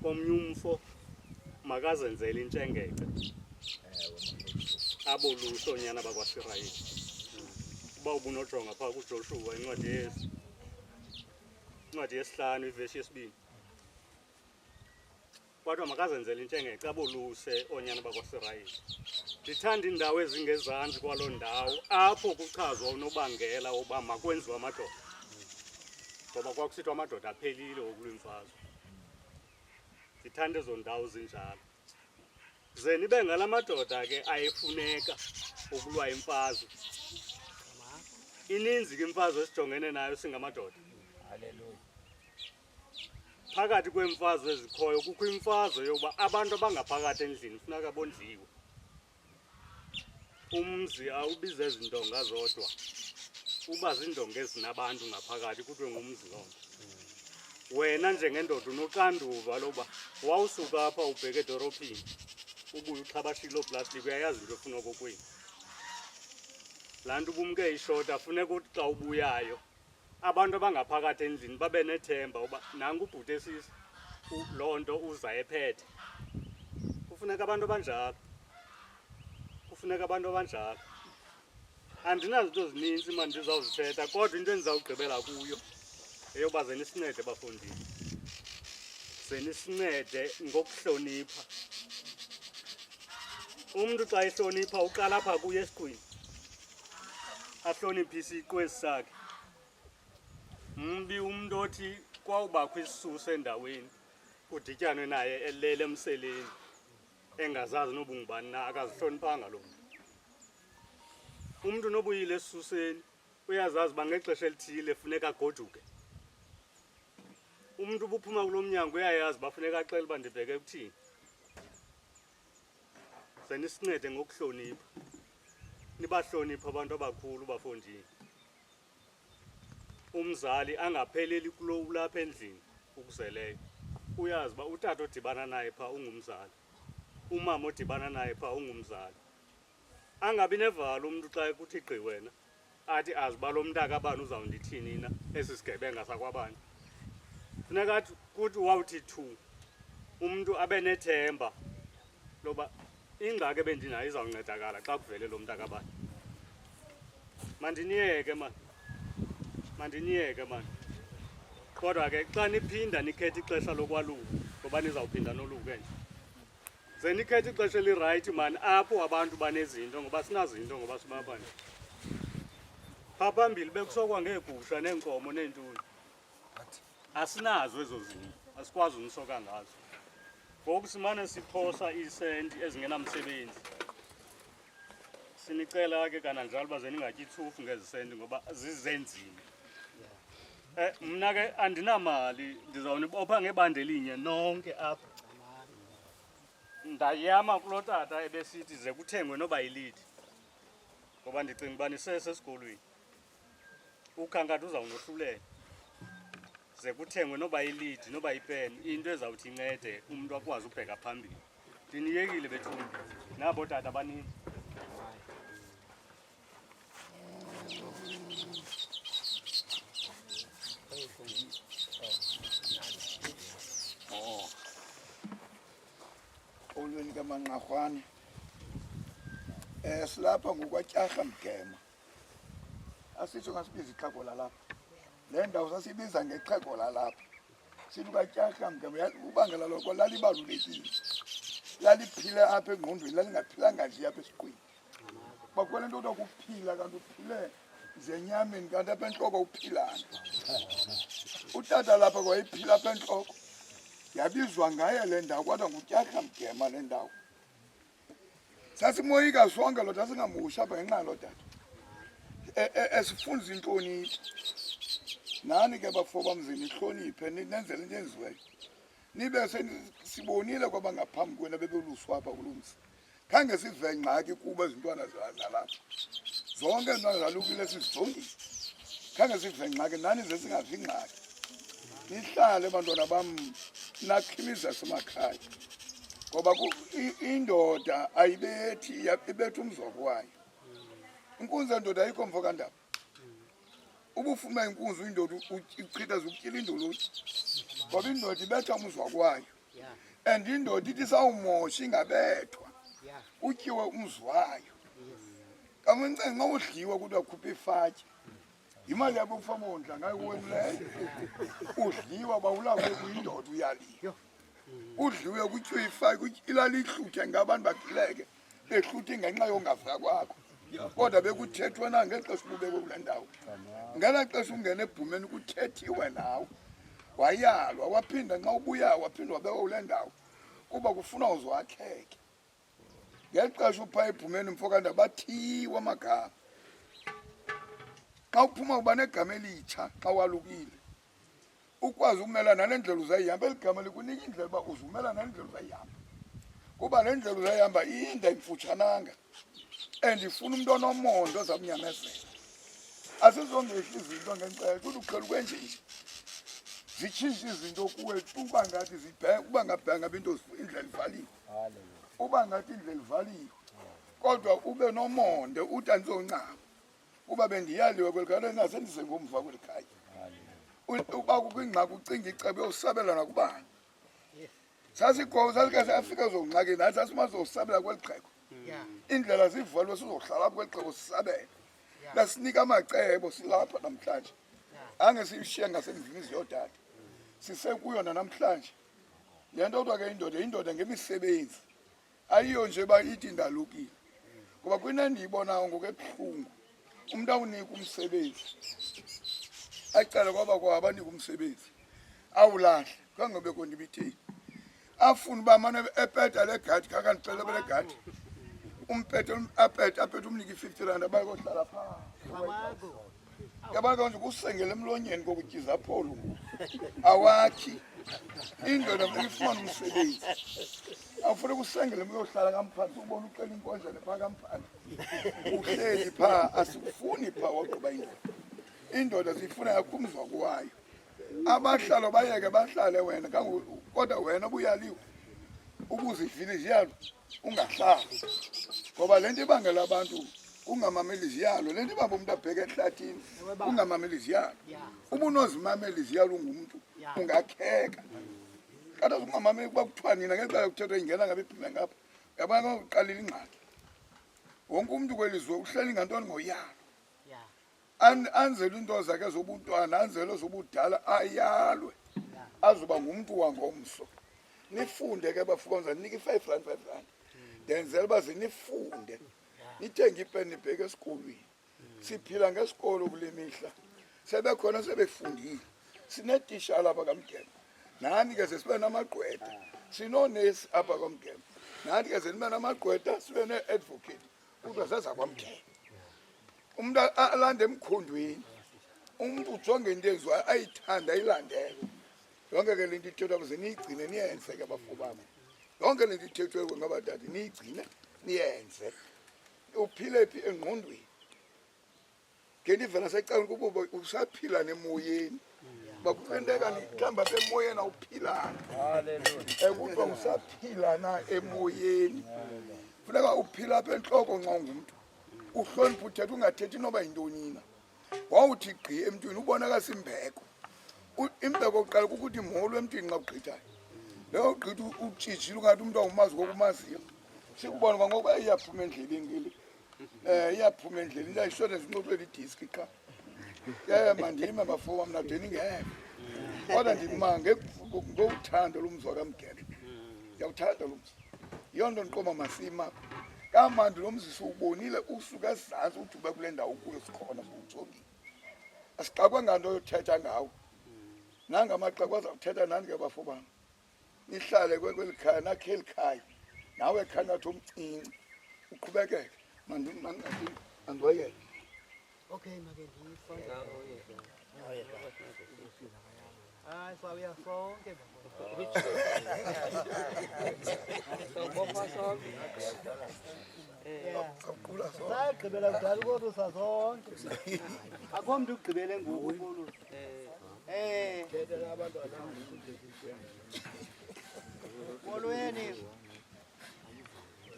komnye umfo makazenzele intshengece abolusa oonyana bakwaSirayeli uba ubunojonga phaa kuJoshua incwadi yesi-5 ivesi yesi-2 kwathiwa makazenzele intshengece aboluse oonyana bakwaSirayeli ndithanda iindawo ezingezantsi kwaloo ndawo apho kuchazwa unobangela woba makwenziwe amadoda ngoba kwakusithiwa amadoda aphelile okulwa imfazwe ndithanda ezo ndawo zinjalo ze nibe ngala madoda ke ayefuneka ukulwa imfazwe ininzi ke imfazwe esijongene nayo singamadoda phakathi kweemfazwe ezikhoyo kukho imfazwe yokuba abantu abangaphakathi endlini funeka bondliwe umzi awubize ezintonga zodwa uba zindonga ezinabantu ngaphakathi kuthiwe ngumzi lonto. Wena njengendoda unoxanduva loba wawusuka apha ubheke edorophini ubuye uxhabashile plastic uyayazi into ofuna kokwenu. Laa nto ubumke ishota funeka uthi xa ubuyayo abantu abangaphakathi endlini babe nethemba uba nangu ubhuti esisi loo nto uza ephethe. Kufuneka abantu abanjalo. Kufuneka abantu abanjalo. Andinazinto ezininzi manje ndizawuzithetha kodwa into endizawugqibela kuyo eyoba zenisincede bafundini. Zenisincede ngokuhlonipha. Umntu xa ehlonipha uqala apha kuye esiqwini. Ahloniphe isiqwesi sakhe. Mbi umntu othi kwawubakho isisusa endaweni kudityanwe naye elele emseleni engazazi noba ungubani na akazihloniphanga lo mntu. Umntu nobuyile esisuseni uyazazi uba ngexesha elithile funeka agoduke. Umntu ubuphuma kulo mnyango uyayazi uba funeka axele uba ndibheke kuthini. Zenisincede ngokuhlonipha. Nibahlonipha abantu abakhulu bafondini. Umzali angapheleli kulo ulapha endlini ukuzeleyo. Uyazi uba utata odibana naye pha ungumzali. Umama odibana naye pha ungumzali. Angabi nevalo umntu xa kuthi gqi wena athi aziba lo mntaka abani uzawundithini na esi sigebenga sakwabani. Funeka kuthi wawuthi thu umntu abe nethemba loba ingxaki ebendinayo izawuncedakala xa kuvele lo mntaka abani. Mandiniyeke man. Mandiniyeke man. Kodwa ke xa niphinda nikhethe ixesha lokwaluka ngoba nizawuphinda noluke nje. Ze nikhethe ixesha elirayithi man apho abantu banezinto ngoba sinazinto ngoba simapha nje. Phaa phambili bekusokwa ngeegusha neenkomo neentuni. Asinazo ezo zinto. Asikwazi unisoka ngazo. Ngoku simane siphosa iisenti ezingenamsebenzi. Sinicela ke kananjalo uba ze ningatyi ithufu ngezi senti ngoba zizenzile. Mna ke andinamali ndizawunibopha ngebande linye nonke apha. Ndayama kulo tata ebesithi ze kuthengwe noba yilidi. Ngoba ndicinga uba nisesesikolweni. Ukhankathi uzawunohlulela. Ze kuthengwe noba yilidi noba yipeni into ezawuthi incede umuntu akwazi ubheka phambili. Ndiniyekile bethuni nabo tata abanini. Olweni kaManqarhwane. Silapha ngokwaTyarha Mgema. Asitsho ngasibiza ixhego lalapha. Le ndawo sasibiza ngexhego lalapha. Sithi kwaTyarha Mgema ubangela lokho lalibalulekile. Laliphile apha engqondweni lalingaphilanga nje apha esiqwini. Bakwele into yokuphila kanti uphile zenyameni kanti apha entloko uphilana. Utata lapha kwayiphila apha entloko. Yabizwa ngaye le ndawo kwathiwa nguTyarha Mgema le ndawo. Sasimoyika sonke lo tata singamushi apha ngenxa yalo tata. Esifunza intlonipho. Nani ke bafo bamzini ihloniphe nenzele into enziweyo. Nibe sibonile kwaba ngaphambi kwena bebeluswa apha kulumzi. Khange sive ingxaki kuba izintwana zalapha. Zonke izintwana zalukile sizijongile. Khange sive ingxaki nani ze singavi ingxaki. Nihlale bantwana bam nakhimiza semakhaya. Ngoba indoda ayibethi ibetha umzoko wayo. Inkunzi yendoda ayikho mfo kandaba. Ubufuma inkunzi indoda ichitha zokutyila indoloti. Ngoba indoda ibetha umzoko wayo. And indoda ithi sawumosha ingabethwa. Utyiwe umzi wayo. Kamuncenga nxa udliwa kuthiwa khupha ifatya. Imali yabo kufama ondla ngayo kuwena leyo. Udliwa bawulawe kuyindoda uyaliyo. Udliwe kuthiwa ifake ilali ihluthe ngabantu bakhileke behluthe ngenxa yongavra kwakho. Kodwa bekuthethwe na ngexesha ubekwe kule ndawo. Ngela xesha ungena ebhumeni kuthethiwe nawe. Wayalwa waphinda nxa ubuya waphinda wabekwa kule ndawo. Kuba kufuna uzwakheke. Ngexesha upha ebhumeni mfo kanda bathiwa amagama. Xa uphuma uba negama elitsha xa walukile. Ukwazi ukumelana nendlela uzayihamba eligama likunika indlela uba uzumelana nendlela uzayihamba. Kuba le ndlela uzayihamba inde imfutshananga. And ifuna umuntu onomonde ozamnyamezela. asizongehla izinto ngencele kuthi uqhela ukwenjini zitshintshe izinto kuwe uba ngathi zibheka uba ngabheka into indlela ivaliwe uba ngathi indlela ivaliwe kodwa ube nomonde uthi andizoncama kuba bendiyaliwe kwelikhaya nasendize ngomva kwelikhaya uba kukwingxaki ucinga icebo yosabela nakubani sasikho sasike afika zongxaki nathi sasimazosabela kweli xhego indlela zivaliwe sizohlala kweli xhego sisabela lasinika amacebo silapha namhlanje angesishiya ngasemvini ziyodada sisekuyo namhlanje le nto kodwa ke indoda ngemisebenzi ayiyo nje ba ithi ndalukile ngoba kwinendiyibonayo ngokebuhlungu umuntu awunika umsebenzi acala kwaba kwabanika umsebenzi awulahle kangobe kondibithini afuna uba mane epeta legadi kakandicela belegadi umpete apete umniki 50 rand abayohlala phansi yabona konje kusengele emlonyeni kokutyiza pholo awakhi indoda ifumana umsebenzi awufuna kusengele uyohlala kamphansi ubona ucela inkonjane phaa kamphansi uhleli phaa asikufuni phaa waqhuba indoda zifuna yakumzwa kwayo abahlalo bayeke bahlale wena kodwa wena ubuyaliwe ukuzivile iziyalo ungahlali ngoba lento ibangela abantu ungamameli iziyalo lento ibamba umuntu abheke ehlathini ungamameli iziyalo uba unozimamela iziyalo ungumuntu ungakheka kade ungamameli kuba kuthiwa nina ngexesha kuthethwa ingena ngabe iphume ngapha yabona uqalile ingxaki wonke umuntu kwelizwe uhleli ngantoni ngoyalo anzele into zakhe zobuntwana anzele zobudala ayalwe azoba ngumuntu wangomso nifunde ke bafukonza nike 5 rand ndenzela uba zinifunde nithenge ipeni nibheke esikolweni siphila ngesikolo kule mihla sebekhona sebefundile sinetishala apha kaMgema nani ke sibe namagqwetha sinonesi apha kaMgema nani ke sibe namagqwetha sibe ne-advocate kodwa seza kwaMgema umuntu alande emkhondweni umuntu ujonge into enziwayo ayithanda ayilandele yonke ke lento ithethwa ukuze niyigcine niyenze ke bafowabo yonke lento ithethwe ngabadala niyigcine niyenze uphile phi engqondweni ngendivela secala ukuba usaphila nemoyeni bakupendeka nihlamba emoyeni awuphilanga haleluya ekuthiwa usaphila na emoyeni funeka uphila apha enhloko nxa ungumuntu uhloniphe uthetha ungathethi noba yintoni na wawuthi gqi emntwini ubonakala imbeko imbeko oqala ukuthi molo emntwini xa ugqithayo leyo gqithi utshitshile ungathi umuntu awumazi ngokumaziyo sikubona kwangokuba iyaphuma endleleni ngeli iyaphuma endleleni iyayishona zinqoxela idiski qha mandime bafowabo mna deni ngeke kodwa ndimange ngokuthanda lo mzi wakamgele ndiyawuthanda lo mzi yiyo nto ndiqoma masima kamandi lo mzi siwubonile usuka esizantsi uthi ube kule ndawo kuyo sikhona siwujongile asixakwe nganto yothetha ngawo nangamaxakwe azawuthetha nani ke bafo bam nihlale kweli khaya nakhe eli khaya nawe khanathi omncinci uqhubekeke mandiwayele okay make ndiyifona hayi sawuya sonke sagqibela kudala kodwa sasonke akho mntu ugqibele ngoku kolu molweni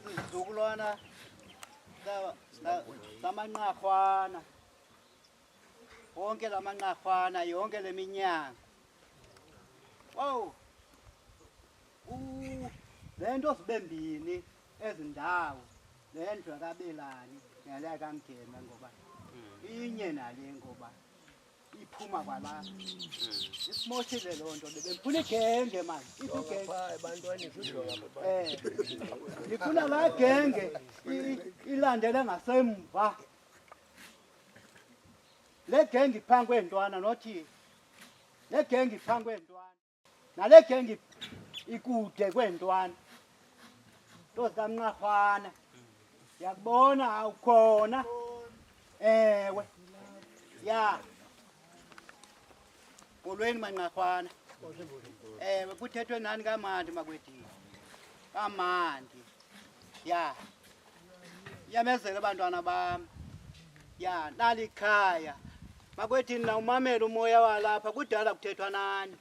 sizukulwana lamanqarhwana wonke lamanqarhwana yonke leminyaka wow le nto zibe mbini ezi ndawo le ndlu yakabelani nale yakamgema ngoba inye nale ngoba iphuma kwala isimoshile loo nto bebefuna igenge mani ifuna laa genge ilandele ngasemva le genge iphambi kweentwana nothi le genge iphambi kweentwana nale genge ikude kweentwana nto zikamnqarhwana yakubona awukhona ewe ya molweni manqarhwana ewe kuthethwe nani kamandi makwedini kamandi ya yamezele abantwana bam ya nalikhaya Makwethini na umamela umoya walapha kudala kuthethwa nani.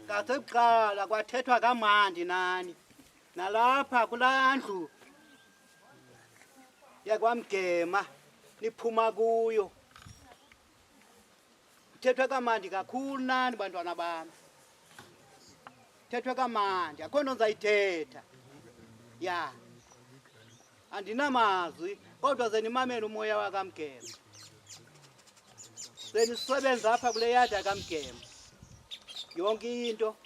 Kasekuqala kwathethwa kamandi nani. Nalapha kulandlu yakwamgema niphuma kuyo. Kuthethwa kamandi kakhulu nani bantwana bami. Kuthethwa kamandi akho nto nzayithetha. Ya. Andinamazwi kodwa zenimamela umoya wakamgema. Senisebenza apha kule yadi yakamgema. Yonke into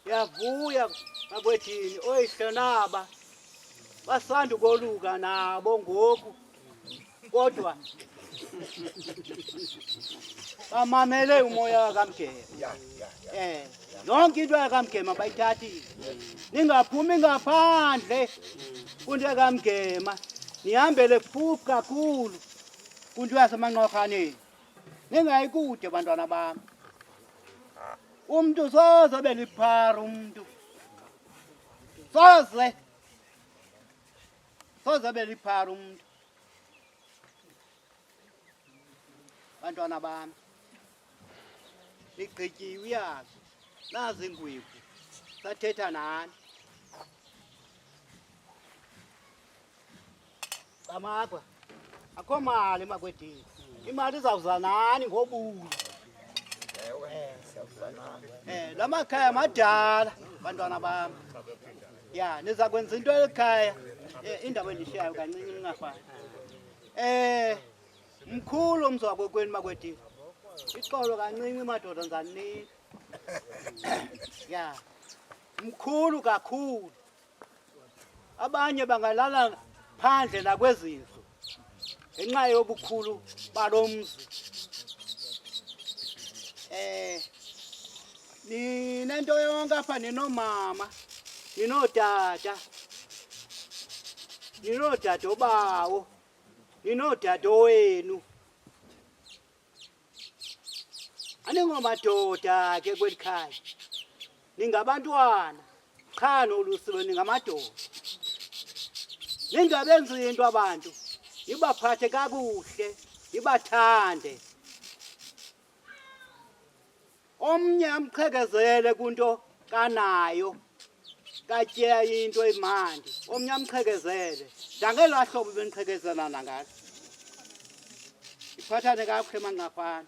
yavuya makwethini oyihlonaba basanda ukoluka nabo ngoku kodwa bamamele umoya wakamgema. Yonke into yakamgema bayithathile. Ningaphumi ngaphandle kunto yakamgema. Nihambele kufuphi kakhulu kunto yasemanqorhaneni. Ningayikude bantwana bami. Umuntu soze beliphara umuntu. Soze beliphara umuntu. Bantwana bami. Ligqityiwe uyazi. Nazi ingwevu. Sathetha nani. Amakwa. Akho mali makwethini. Imali izawuza nani ngobulo. Lamakhaya madala bantwana bami. Ya niza kwenza into ekhaya. Indaba endishayo kancinci ningafani. Mkhulu umzwakokweni makwethini. Ixolo kancinci madoda nzanini. Ya. Mkhulu kakhulu. Abanye bangalala phandle nakwezindlu. Ngenxa yobukhulu balomzi. Ninento yonke apha ninomama, ninodada. Ninodada obawo, ninodada owenu. Aningomadoda ke kwelikhaya. Ningabantwana. Cha nolusiwe ningamadoda. Ningabenzi into abantu. Ibaphathe kakuhle, ibathande. Omnye amqhekezele kunto kanayo. Katya into imandi. Omnye amqhekezele. Njangela hlobo beniqhekezelana ngalo. Iphathane kakuhle mangafana.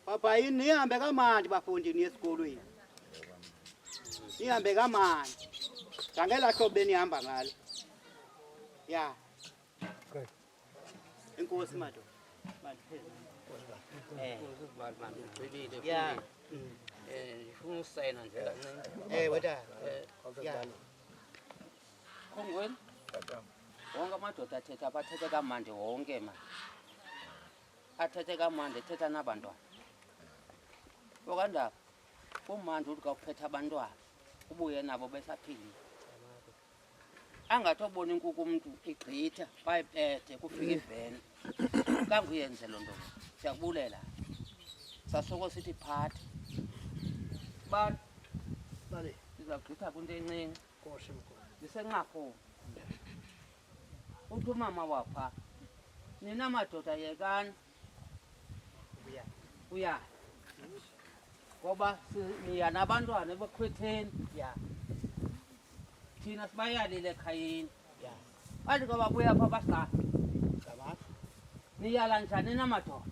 Papa yini nihambe kamandi bafundi niye esikolweni. Nihambe kamandi. Njangela hlobo benihamba ngalo. Ya. Enkosi madoda. Ya. Ngifuna usayina nje kancane. Weta. Ya. Khongweni. Wonke amadoda athetha bathethe kamandi wonke ma. Athethe kamandi ethetha nabantwana. Okandaba kumandi ukuthi ukuphetha abantwana ubuye nabo besaphilile. Angathobona inkukhu umuntu igqitha bayiphethe kufika iveni. Kanguyenze lo nto. Siyakubulela. Sasoko sithi phatha. Bale sizagqitha kunto encinci. Koshe mkhulu. Lisenqapho. Uthi umama wapha. Nina madoda yekani. Uya. Ngoba siya nabantwana ebakhwetheni. Ya. Thina sibayalile ekhayeni. Ya. Bathi ngoba buya apha basana. Ngabaphi? Niyala njani namadoda?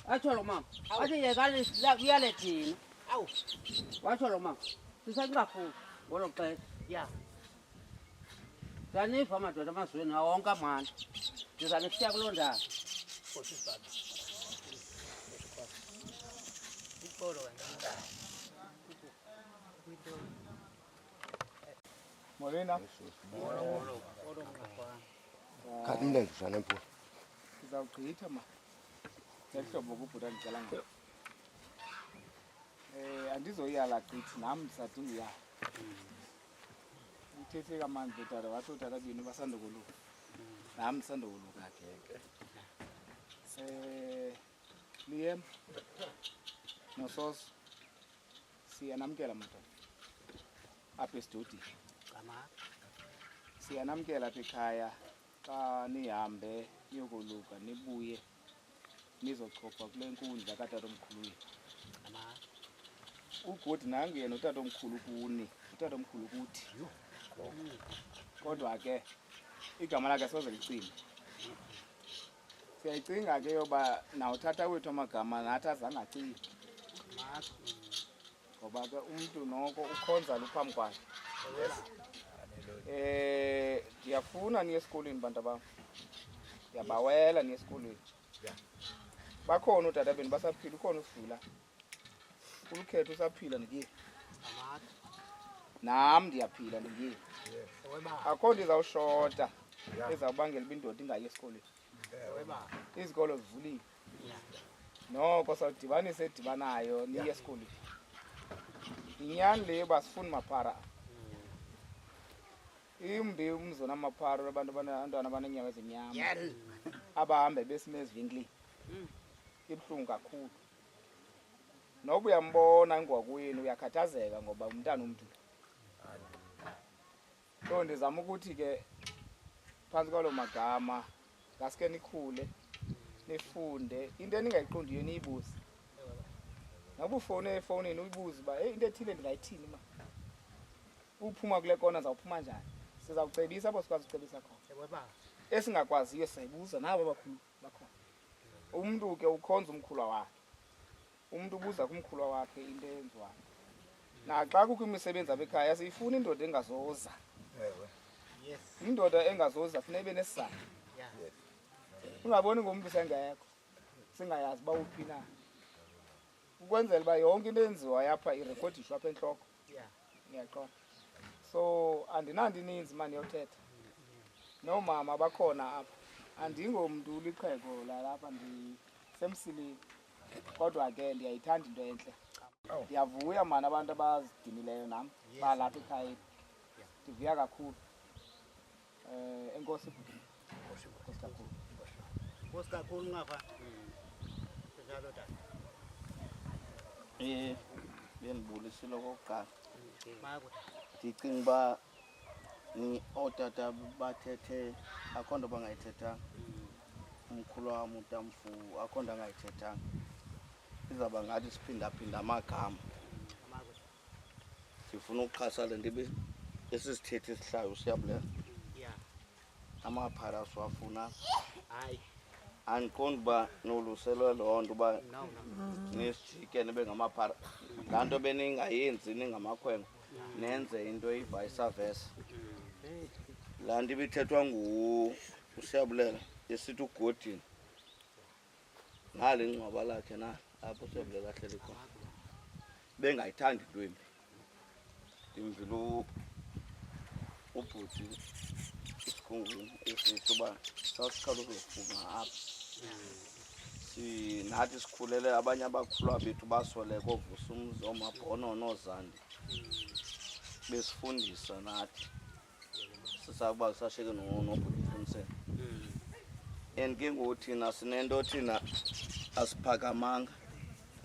Atsho lo mama. Athi yekani uyale thina. Awu. Watsho lo mama. Sisenqapho ngolo xesha. Ya. Saniva amadoda amazweni wonke amandla. Ndizanikushiya kuloo ndawo. Molina. Khalimle ngishana mfo. Sizawugqitha ma. Sehlobo kubhuda ngicela ngeke. Andizoyala gqithi nami sadinga uyala. Uthethe kamandi utata wathi utata bini basanda koluka. Nami sanda koluka ngeke. Liyem. Nosos. Siyanamkela madoda. Apha estudio. Siyanamkela apha ekhaya xa nihambe niyokoluka nibuye nizochopha kule nkundla katatomkhulu wethu. Ugodi nangu yena utatomkhulu kuni, utatomkhulu kuthi. Kodwa ke igama lakhe soze licime. Siyayicinga ke yoba nawuthatha wethu amagama nathi azange acime. Ngoba ke umntu noko ukhonza luphambi kwakhe. Ndiyafuna niye esikolweni bantu bam. Ndiyabawela niye esikolweni. Bakhona utata beni basaphila, ukhona uSivula. Ulukhetho usaphila ndiye. Nam ndiyaphila ndiye. Akho nto izawushota ezawubangela uba indoda ingayi esikolweni. Izikolo zivuliwe. Noko sawudibanisa edibanayo niye esikolweni. Inyani le basifuni maphara. Imbi umzona amaphara abantu abantwana abanenyawo ezinyama. Abahambe besime ezivinkilini. Ibuhlungu kakhulu. Noba uyambona ingwakwenu uyakhathazeka ngoba umntana umntu. So ndizama ukuthi ke phansi kwalo magama ngaske nikhule nifunde into eningayiqondiyo niyibuze. Noba ufone efonini uyibuze uba into ethile ndingayithini ma. Uphuma kule kona zawuphuma njani? Sizawucebisa apho sikwazi ucebisa khona. Esingakwaziyo siyayibuza nabo abakhulu bakhona. Umntu ke ukhonza umkhulwa wakhe. Umntu ubuza kumkhulwa wakhe into eyenziwayo. Naxa kukho imisebenzi abekhaya siyifuna indoda engazoza. Yes. Indoda engazoza funeka ibe nesizathu. Yes. Ungaboni ngomntu sengekho. Singayazi ba uphi na. Ukwenzela uba yonke into enziwa yapha irekhodishwa apha enhloko. Yeah. Ngiyaqonda. So andinanto ininzi manje yothetha. Nomama bakhona apha. Andingomntu uliqhego lalapha ndisemsileni. Kodwa ke ndiyayithanda into entle. Ndiyavuya mani abantu abazidinileyo nam balapha ekhaya. Ndivuya kakhulu. Enkosi bhuti. Enkosi kakhulu. Enkosi kakhulu ngapha. Njalo tata. Bendibulisile okokuqala. Ndicinga uba ni ootata bathethe akho nto bangayithethanga. Umkhulu wam utamfu akho nto angayithethanga. Izawuba ngathi siphindaphinda amagama. Ndifuna ukuxhasa le nto esisithethi esihlayo siyabulela. Amaphara siwafuna. Hayi. Andiqondi uba noluselwe loo nto uba nisijike nibe ngamaphara. Laa nto beningayenzi ningamakhwenkwe nenze into eyi-vice versa. Laa nto ibithethwa uSiyabulela esithi ugodini. Nali ingcwaba lakhe na apho uSiyabulela ahleli khona. Bengayithandi into embi. Ndimvile ubhuti isikhungweni esithi uba sasiqala ukuzifunga apha. Nathi sikhulele abanye abakhulwa bethu basoleka ovusa umzi oomabhono noozandi. Besifundisa nathi. Sisakuba sashiyeke nobhuti Mfuniseni. And ke ngoku thina sinento thina asiphakamanga.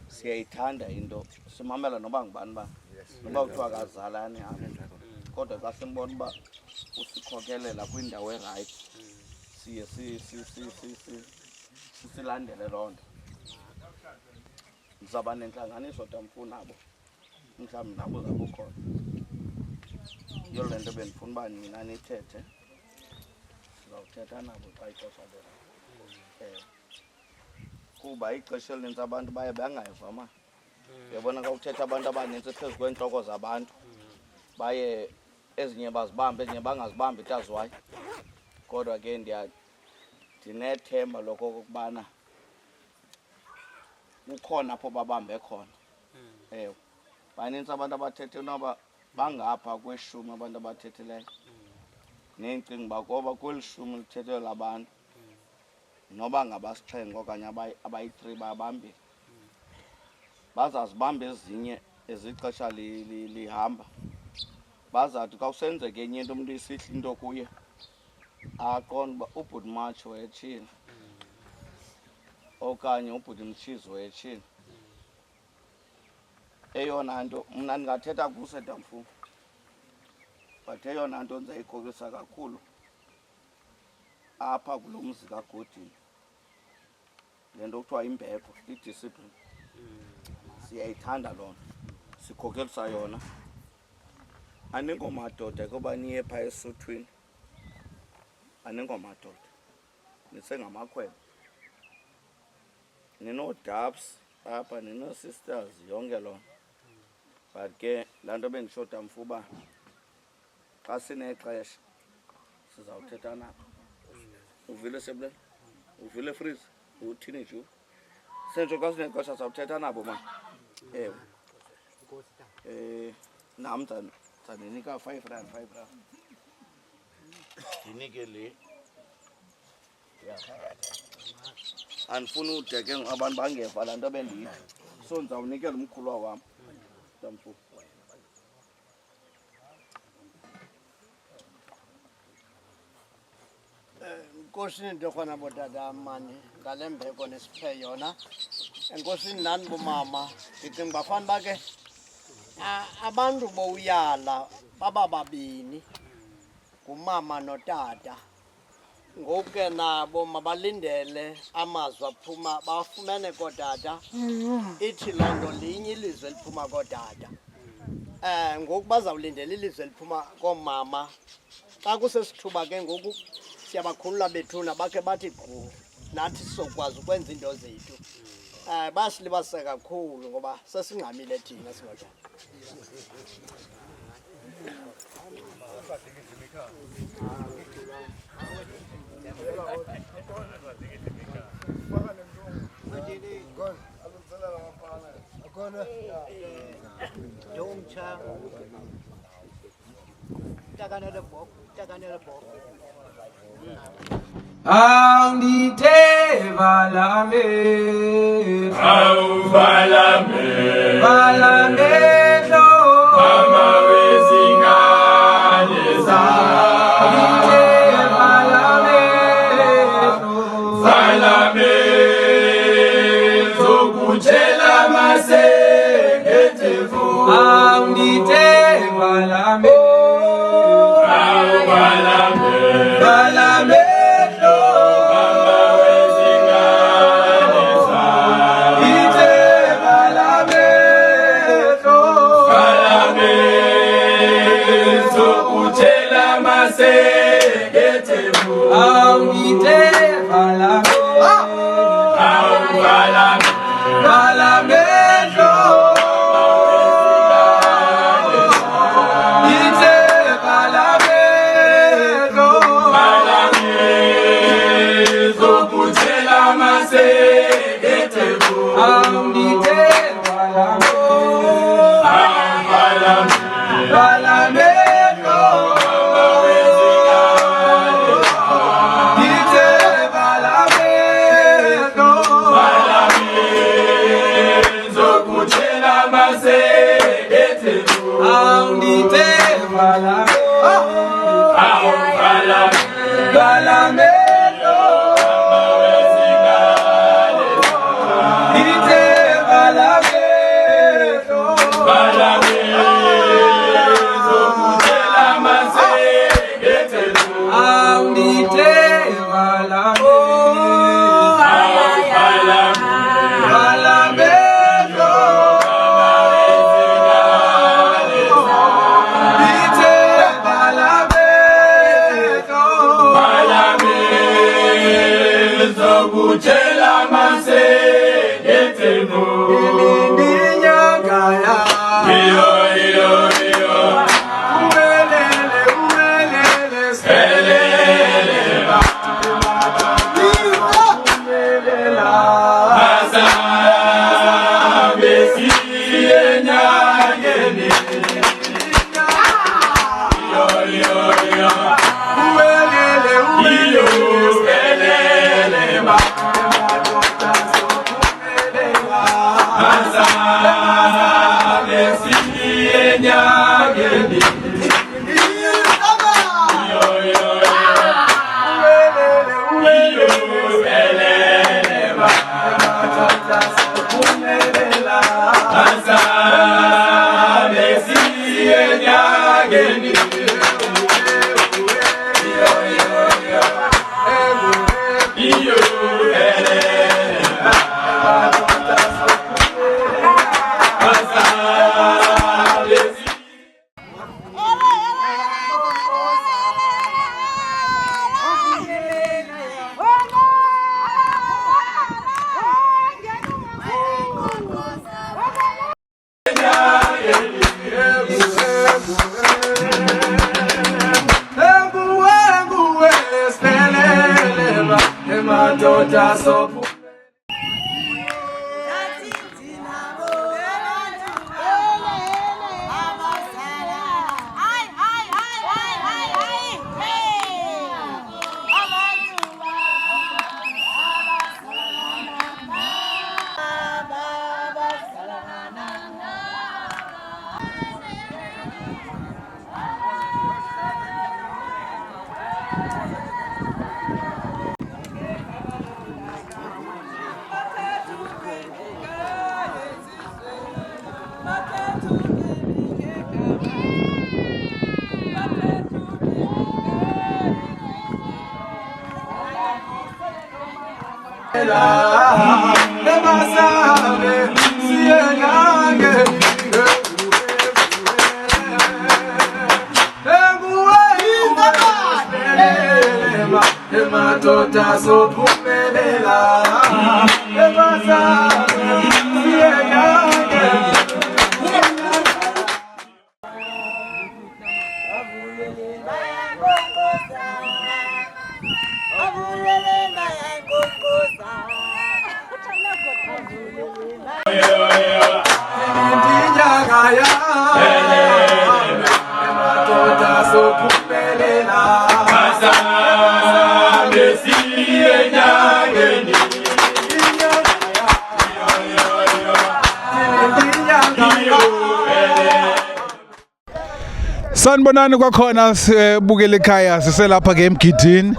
Siyayithanda into. Simamela noba ngubani ba. Noba kuthiwa akazalani apha. Kodwa xa simbona uba usikhokelela kwindawo erayithi siye silandele loo nto. Ndizawuba nentlanganiso tamfu nabo mhlawumbi nabo uzawuba ukhona. Yiyo le nto bendifuna uba nina nithethe. Sizawuthetha nabo xa ixesha lelo. Kuba ixesha elinintsi abantu baye bangayiva ma. Uyabona xa uthetha abantu abanintsi phezu kweentloko zabantu baye ezinye bazibambe ezinye bangazibambi itaziwayo. Kodwa ke ndinethemba lokokubana kukhona apho babambe khona. Ewe. Banintsi abantu abathethe noba bangapha kwe-10 abantu abathethileyo. Nendicinga uba ngoba kweli 10 lithethelwe labantu noba ngabasixhenxe okanye abayi-3 babambile. Bazazibamba ezinye ezixesha lihamba. Bazathi xa usenzeka enye into umuntu isihla into kuye aqonda uba ubhuti Matsho wayetshile okanye ubhuti Mtshizi wayetshile. Eyona nto mna ndingathetha kuse Tamfu, but eyona nto ndizayikholisa kakhulu apha kulo mzi kaGodini le nto kuthiwa imbeko idiscipline siyayithanda loo nto sikhokelisa yona aningomadoda kuba niye phaa esuthwini aningomadoda nisengamakhwelo ninoo-dubs apha ninoo-sisters yonke loo nto but ke laa nto bendishoda mfuba xa sinexesha sizawuthetha nabo uvile sebuleni uvile freeze uthini nje sentsho xa sinexesha sizawuthetha nabo mani ewe nam ndinika 5 rand ndinike le andifuni ude ke abantu bangeva laa nto bendiyithi so ndizawunikela umkhulwa wam tamfu Enkosini ntokhona botata mani ngale mbeko nesiphe yona enkosini nani bomama ndicinga bafana bake abantu bowuyala baba babini ngumama notata ngoku ke nabo mabalindele amazwi aphuma bafumene kootata ithi loo nto linye ilizwi eliphuma kootata ngoku bazawulindela ilizwi eliphuma koomama xa kusesithuba ke ngoku siyabakhulula bethuna bakhe bathi gqu nathi sizokwazi ukwenza iinto zethu bayasilibazisa kakhulu ngoba sesingxamile thina singootata Angite balame, balame lo, mama wezingane angite balame lo, balame zokutshela masengetefu, angite balame, balame. phumelela emasame siyenyange emadoda sophumelela emasame siyenyange Sanibonani kwakhona sibukele ekhaya siselapha ke emgidini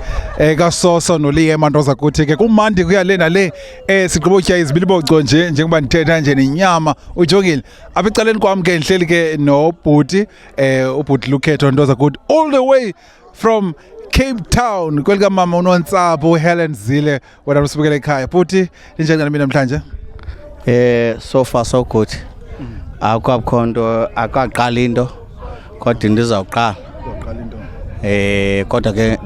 kaSoso noLiye Mantoza kuthi ke kumandi kuya lena le sigqiba utya izibiliboco nje njengoba ndithetha nje nenyama ujongile apha ecaleni kwami ke ngihleli ke nobhuti ubhuti Lukhetho Ntoza kuthi all the way from Cape Town kwelika mama uNontsapho Helen Zile wena usibukele ekhaya bhuti njani nami namhlanje so far so good akukho nto akaqala into kodwa ndizawuqala kodwa ke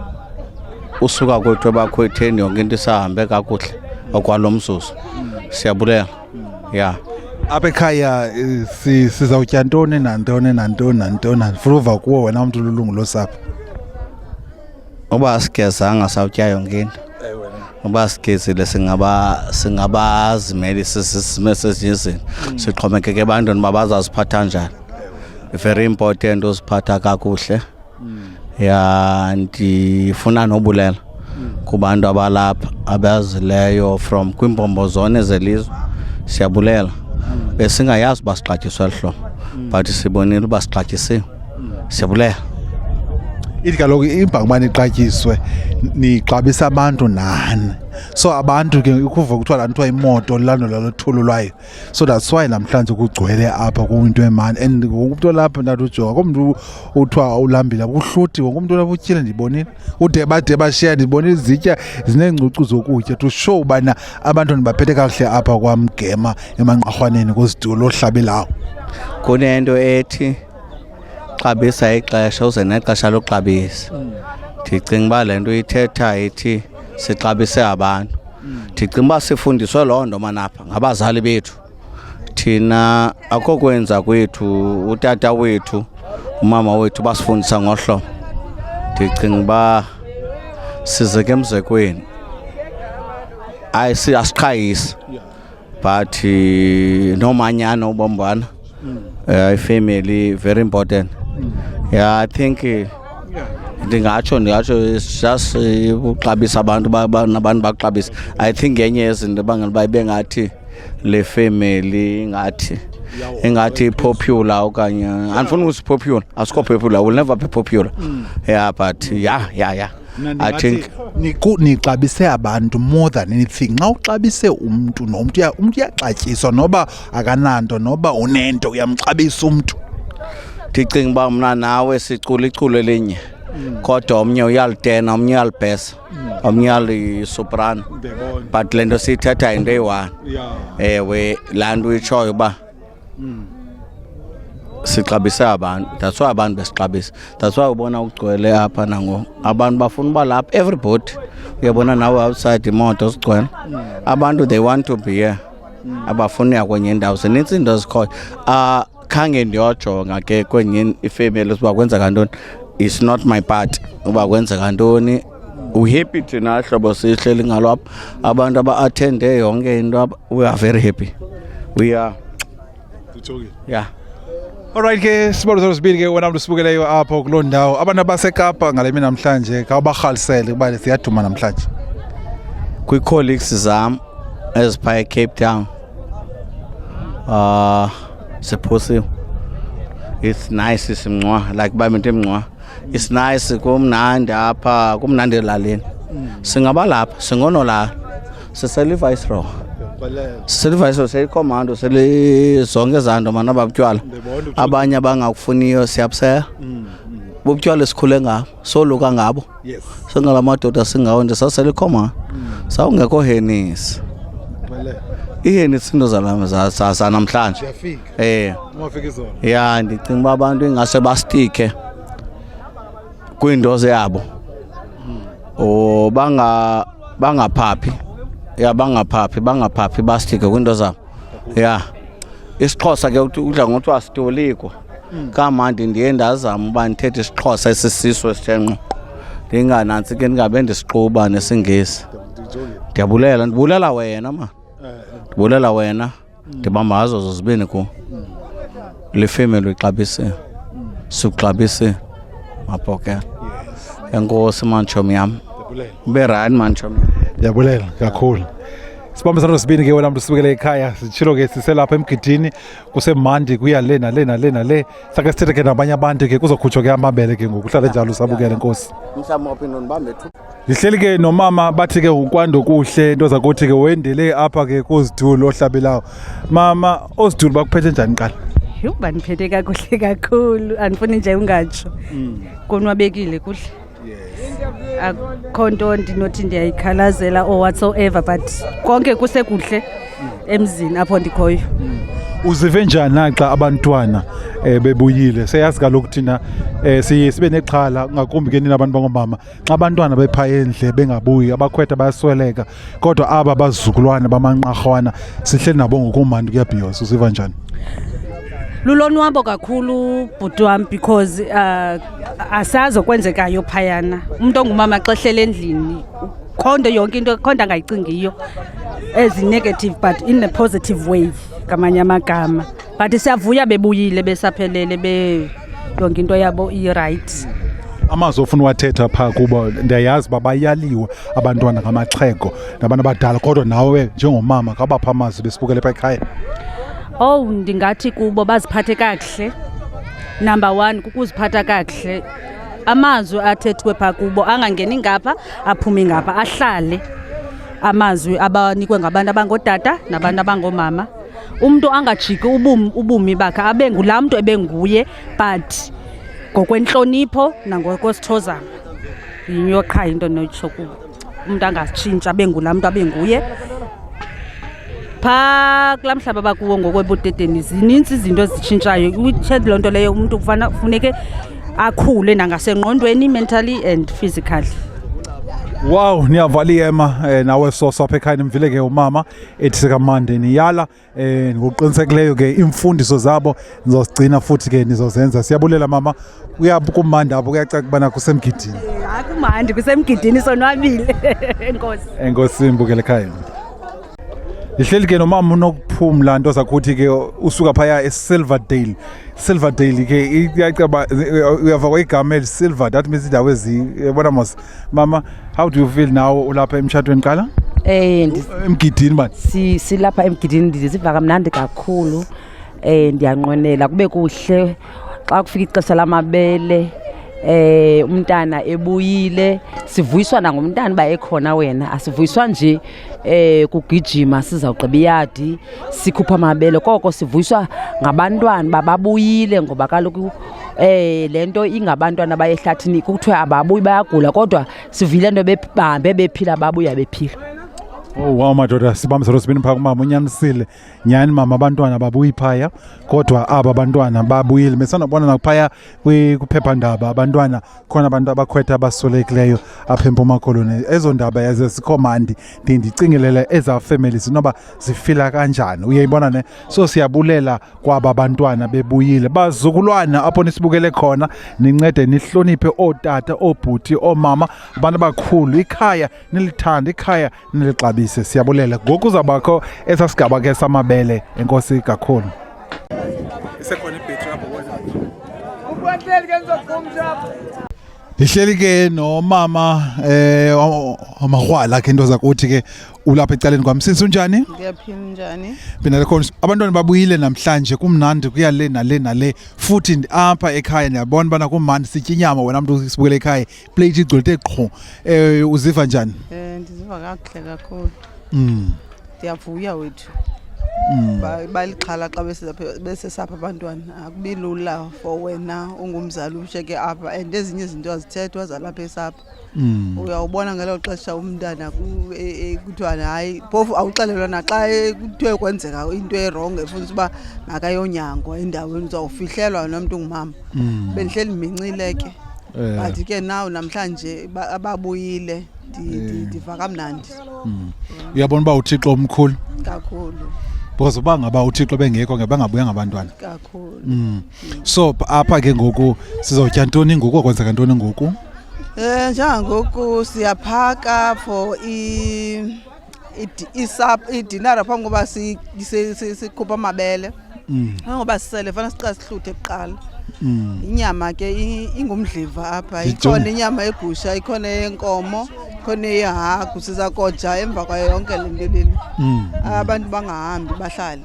usuka kwethu abakhwetheni yonke into isahambe kakuhle okwalomzuzu siyabulela ya apha ekhaya sizawutya ntoni nantoni furuva kuwo wena umuntu lulungu losapho uba sigezanga sawutya yonke into uba sigezile singabazimeli sisime sezinye sixhomekeke ebantwini babazaziphatha njani very important uziphatha kakuhle ya ndifuna nobulela kubantu abalapha abazileyo from kwimbombo zone zelizwe siyabulela besingayazi uba sixatyiswe hlobo but sibonile uba sixatyisiwe siyabulela ithi kaloku imbangumane ixatyiswe nixabisa abantu nani so abantu ke ukuva kuthiwa laa nto imoto lilandela lothulu lwayo so that's why namhlanje kugcwele apha kwinto emani and ngokumntu olapha ndathi ujonga komntu uthiwa ulambile kuhluthi ngokumntu olapha utyile ndibonile ude bashiya ndibonile izitya zineencucu zokutya to show ubana abantwana baphethe kakuhle apha kwamgema emanqarhwaneni kwizitulo ohlabelayo kunento ethi xabisa ixesha uze nexesha loxabisa ndicinga uba le nto ithetha ithi sixabise abantu ndicinga uba sifundiswe loo nto manapha ngabazali bethu thina akho kwenza kwethu utata wethu umama wethu basifundisa ngohlobo ndicinga uba size ke emzekweni asiqhayisi but nomanyano ubombana family very important yeah I think ndingatsho it's just ukuxabisa abantu nabantu baxabisa I think enye yezinto bangela ibe ngathi le family ingathi popular okanye andifuni ukuthi popular asikho popular will never be popular yeah but yeah I think nixabise abantu more than anything xa uxabise umuntu nomuntu uyaxatyiswa noba akananto noba unento uyamxabisa umuntu ndicinga uba mna nawe sicula iculo elinye kodwa omnye uyalitena omnye uyalibhesa omnye uyalisoprano but le nto siyithetha into eyi-one ewe laa nto uyitshoyo uba sixabise abantu that's why abantu besixabisa that's why ubona kugcwele apha nangoku abantu bafuna uba lapha everybody uyabona nawe outside imoto zigcwele abantu they want to be here abafuna uya kwenye indawo zinintsi into zikhoyo khange ndiyojonga ke kwenye ifamily uba kwenzeka ntoni it's not my part uba kwenzeka ntoni uhappy thina hlobo sihleli ngalo apha abantu aba-athende yonke into apha we are very happy we are yeah. Alright ke sibolo sibili ke wena msibukeleyo apha kuloo ndawo abantu abasekapa ngale mina namhlanje kawubarhalisele kuba siyaduma namhlanje kwi-colleagues zam ezipha eCape Town siphosiwe it's nice simncwa like bamento emncwa it's nice kumnandi apha kumnandi elalini singaba lapha singonolala siseliviceroy siseliviceroy seyicommando selizonke ezanto mana babutywala abanye abangakufuniyo siyabusela bobutywala esikhule ngabo soluka ngabo yes singalamadoda singawo nje saselikhoma sawungekho henisi ihenisi into zalama namhlanje ungafika izona ya ndicinga uba abantu ingase bastike kwiinto zabo o bangaphaphi ya bangaphaphi bastike kwiinto zabo ya isiXhosa ke udla ngokuthi wasitoliko kamandi ndiye ndazama uba ndithethe isiXhosa esisiswe esithenqo ndinganantsi ke ndingabe ndisiquba nesingesi ndibulela wena ma ndibulela wena ndibamba hazo zozibini ku le family ixabise suxabise mapokela enkosi manchomi yam ube right manchomi ndiyabulela kakhulu sibambisana sibini ke wena mntu sibukele ekhaya sitshilo ke siselapha emgidini kusemandi kuya le sake sithethe ke nabanye abantu ke kuzokhutshwa ke amabele ke ngokuhlala njalo usabukele nkosi mhlawumbi nonibambe thu lihleli ke nomama bathi ke ukwando kuhle into zakuthi ke wendele apha ke kuzidulu ohlabelayo mama ozidulu bakuphethe njani qala yho baniphethe kakuhle kakhulu andifuni nje ungatsho konwabekile kuhle akho nto ndinothi ndiyayikhalazela or whatsoever but konke kusekuhle emzini apho ndikhoyo uzive njani naxa abantwana bebuyile seyazi kaloku thina siye sibe nexhala ngakumbi ke nina abantu bangomama xa abantwana bephaya endle bengabuyi abakhwetha bayasweleka kodwa aba bazukulwana bamanqarhwana sihleli nabo ngokumandi kuyabhiyoza uziva njani lulonwabo kakhulu bhuti wam because asazi okwenzekayo phayana umuntu ongumama xa ehleli endlini khonto yonke into khonto angayicingiyo ezi-negative but in a positive way ngamanye amagama but siyavuya bebuyile besaphelele yonke into yabo i-right amazwi ofuna uwathetha phaa kuba ndiyayazi uba bayaliwe abantwana ngamaxhego nabantu abadala kodwa nawe njengomama kabapha amazwi besibukele phaa ekhaya ndingathi kubo baziphathe kakuhle number 1 kukuziphatha kakuhle amazwi athethwe phaa kubo angangeni ngapha aphume ngapha ahlale amazwi abanikwe ngabantu abangootata nabantu abangomama umntu angajiki ubumi bakhe abe ngulaa mntu ebenguye but ngokwentlonipho nangokwesithozana yiyo qha into noyitsho kubo umntu angatshintsha abe ngulaa mntu abenguye phaa kulaa mhlaba bakuwo ngokwebudedeni zinintsi izinto ezitshintshayo uthethe loo nto leyo umntu kufuneke akhule nangasengqondweni mentally and physically wow niyavala iyema nawe soso apha ekhaya nimvile ke umama ethi sikamande niyala ngokuqinisekileyo ke imfundiso zabo nizozigcina futhi ke nizozenza siyabulela mama kumandi apho kuyacaca ubana kusemgidini kumandi kusemgidini sonwabile enkosi mbukele ekhaya lihleli ke nomama unokuphumla nto zakuthi ke usuka phaya eSilverdale ke iyacaba uyava kwegama elisilver that means indawo ezibona mos mama how do you feel now ulapha emtshatweni qala emgidini manje silapha emgidini ndiziva kamnandi kakhulu ndiyanqwenela kube kuhle xa kufika ixesha lamabele umntana ebuyile sivuyiswa nangomntana ba ekhona wena asivuyiswa nje kugijima sizawugqiba iyadi sikhupha amabele koko sivuyiswa ngabantwana bababuyile ngoba kaloku lento ingabantwana bayehlathini kuthiwa ababuyi bayagula kodwa sivile nto bahambe bephila babuya bephila Oh wow madoda sibambisana sibini phaa kumama unyanisile nyani mama abantwana babuyi phaya kodwa aba abantwana babuyile mesanobona nakuphaya kuphephandaba abantwana khona abantu abakhwetha abaswelekileyo apha eMpuma Koloni ezo ndaba yaze sikhomandi ndicingelele eza families noba zifila kanjani uyayibona ne so siyabulela kwaba abantwana bebuyile bazukulwana apho nisibukele khona nincede nihloniphe otata obhuti omama abantu abakhulu ikhaya nilithanda ikhaya nilixabisa siyabulela ngoku uzabakho esasigaba ke samabele enkosi kakhulu isekhona ibhetri apho wena ukwateli ke ngizophumza apho ihleli ke nomama amahwala ke into zakuthi ke ulapha ecaleni kwamsisi unjani ngiyaphila njani phina khona abantwana babuyile namhlanje kumnandi kuya le nale futhi apha ekhaya niyabona bana kumandi sitya inyama wena umuntu sibukele ekhaya plate igcwele qho uziva njani ndiziva kakuhle kakhulu ndiyavuya wethu balixhala xa besesapha abantwana akubi lula for wena ungumzali usheke apha and ezinye izinto azithethwa zalapha esapha uyawubona ngelo xesha umntana kuthiwa hayi phofu awuxelelwa naxa kuthiwe kwenzeka into erong efunisa uba makayonyangwa endaweni uzawufihlelwa nomntu ungumama bendihleli mincile ke but ke naw namhlanje ababuyile ndiva kamnandi uyabona uba uThixo omkhulu kakhulu because uba ngaba uThixo bengekho ngebangabuya ngabantwana kakhulu so apha ke ngoku sizotya ntoni ngoku kwenzeka ntoni ngoku njengangoku siyaphaka for idinara phambi koba sikhupha amabele ngoba sisele fana siqala sihluthe kuqala inyama ke ingumdliva apha ikhona inyama egusha ikhona yenkomo khona yehagu sizakoja emva kwayo yonke le nto leli abantu bangahambi bahlale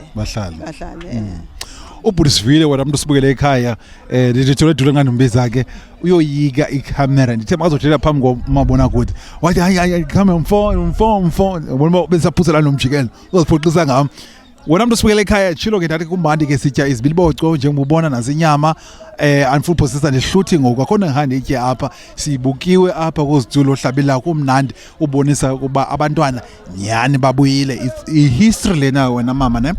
uBurisville wena umuntu sibukele ekhaya ndithole dule nganombiza ke uyoyika iCamera ndithe mazothela phambi komabona kude wathi hayi camera mfo ubona besaphuthela nomjikelo uzosiphoqisa ngami wena umuntu sibukele ekhaya chilo ke ndathi kumbandi ke sitya izibiliboco njengobona nazinyama unfull processor nehluthi ngoku akhona ngihande itye apha sibukiwe apha kozitulo hlabela kumnandi ubonisa ukuba abantwana nyani babuyile history lena wena mama ne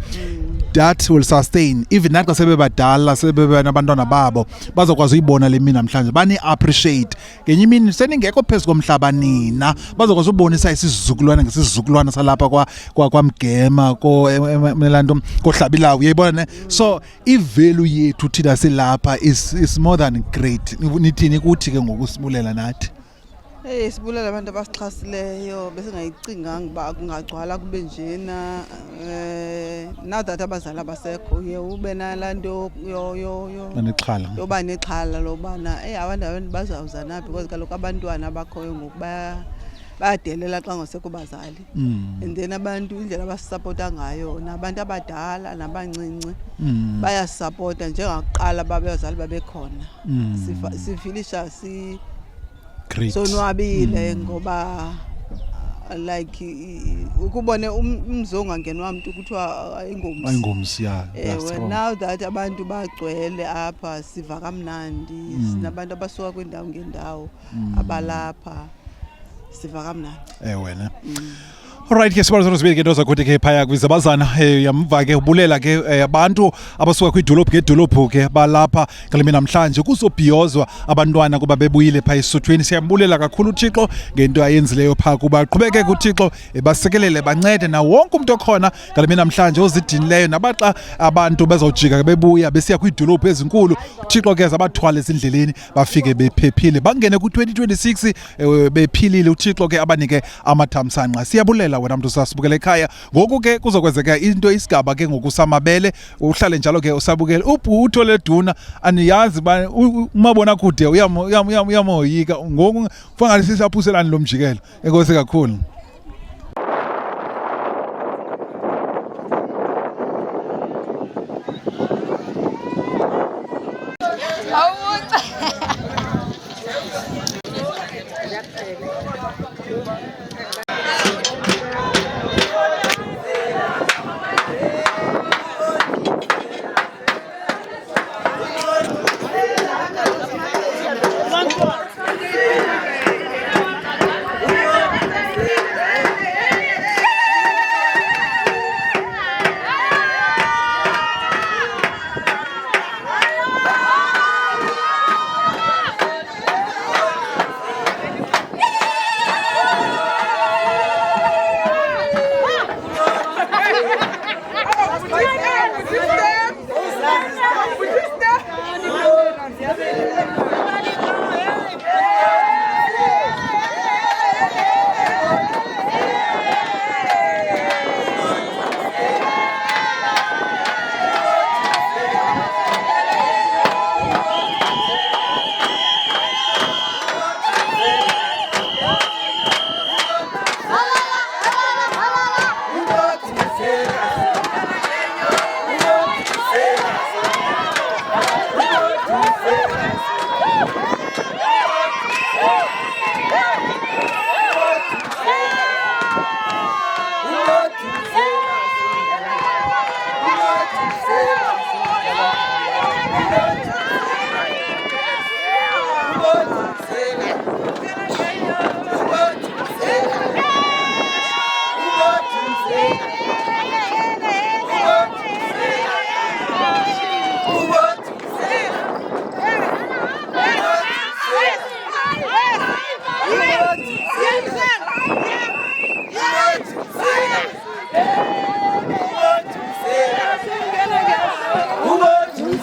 that will sustain even naxa sebebadala sebebantwana babo bazokwazi uyibona le mini namhlanje bani appreciate ngenye imini seningekho phezu komhlaba nina bazokwazi ubonisa isizukulwana ngesizukulwana salapha kwamgema melanto kohlabela uyayibona ne so ivalue yethu thina silapha is more than great nithini kuthi ke ngokusibulela nathi sibulela abantu abasixhasileyo besingayicinganga uba kungagcwala kube njena now that abazali abasekho uye ube nalanto yoba nexhala lobana abantu bazawuza naphi because kaloku abantwana abakhoyo ngoku bayadelela xa ngosekho bazali and then abantu indlela abasisapota ngayo nabantu abadala nabancinci bayasisapota njengakuqala babezali babekhona sifilisha sonwabile ngoba like ukubone umzongo angenwa umuntu kuthiwa ayingomsi now that abantu bagcwele apha siva kamnandi sinabantu abasuka kwindawo ngendawo abalapha siva kamnandi wena Alright ke sibazo sibeke into zakuthi ke phaya kwizabazana yamva ke ubulela ke abantu abasuka kwidolophu ngedolophu ke balapha ngalemi namhlanje kuzobhiyozwa abantwana kuba bebuyile phaya esuthweni siyambulela kakhulu uThixo ngento ayenzileyo pha kuba qhubeke kuThixo basekelele bancede na wonke umuntu okhona ngalemi namhlanje ozidinileyo nabaxa abantu bezawujika bebuya besiya kwidolophu ezinkulu uThixo ke zabathwala ezindleleni bafike bephephile bangene ku2026 bephilile uThixo ke abanike amathamsanqa siyabulela wena mntu sasibukela ekhaya ngoku ke kuzokwenzeka into isigaba ke ngokusamabele uhlale njalo ke usabukela ubhutho leduna aniyazi ba umabona kude uyamoyika ngoku kufanele sisaphuselana lo mjikelo enkosi kakhulu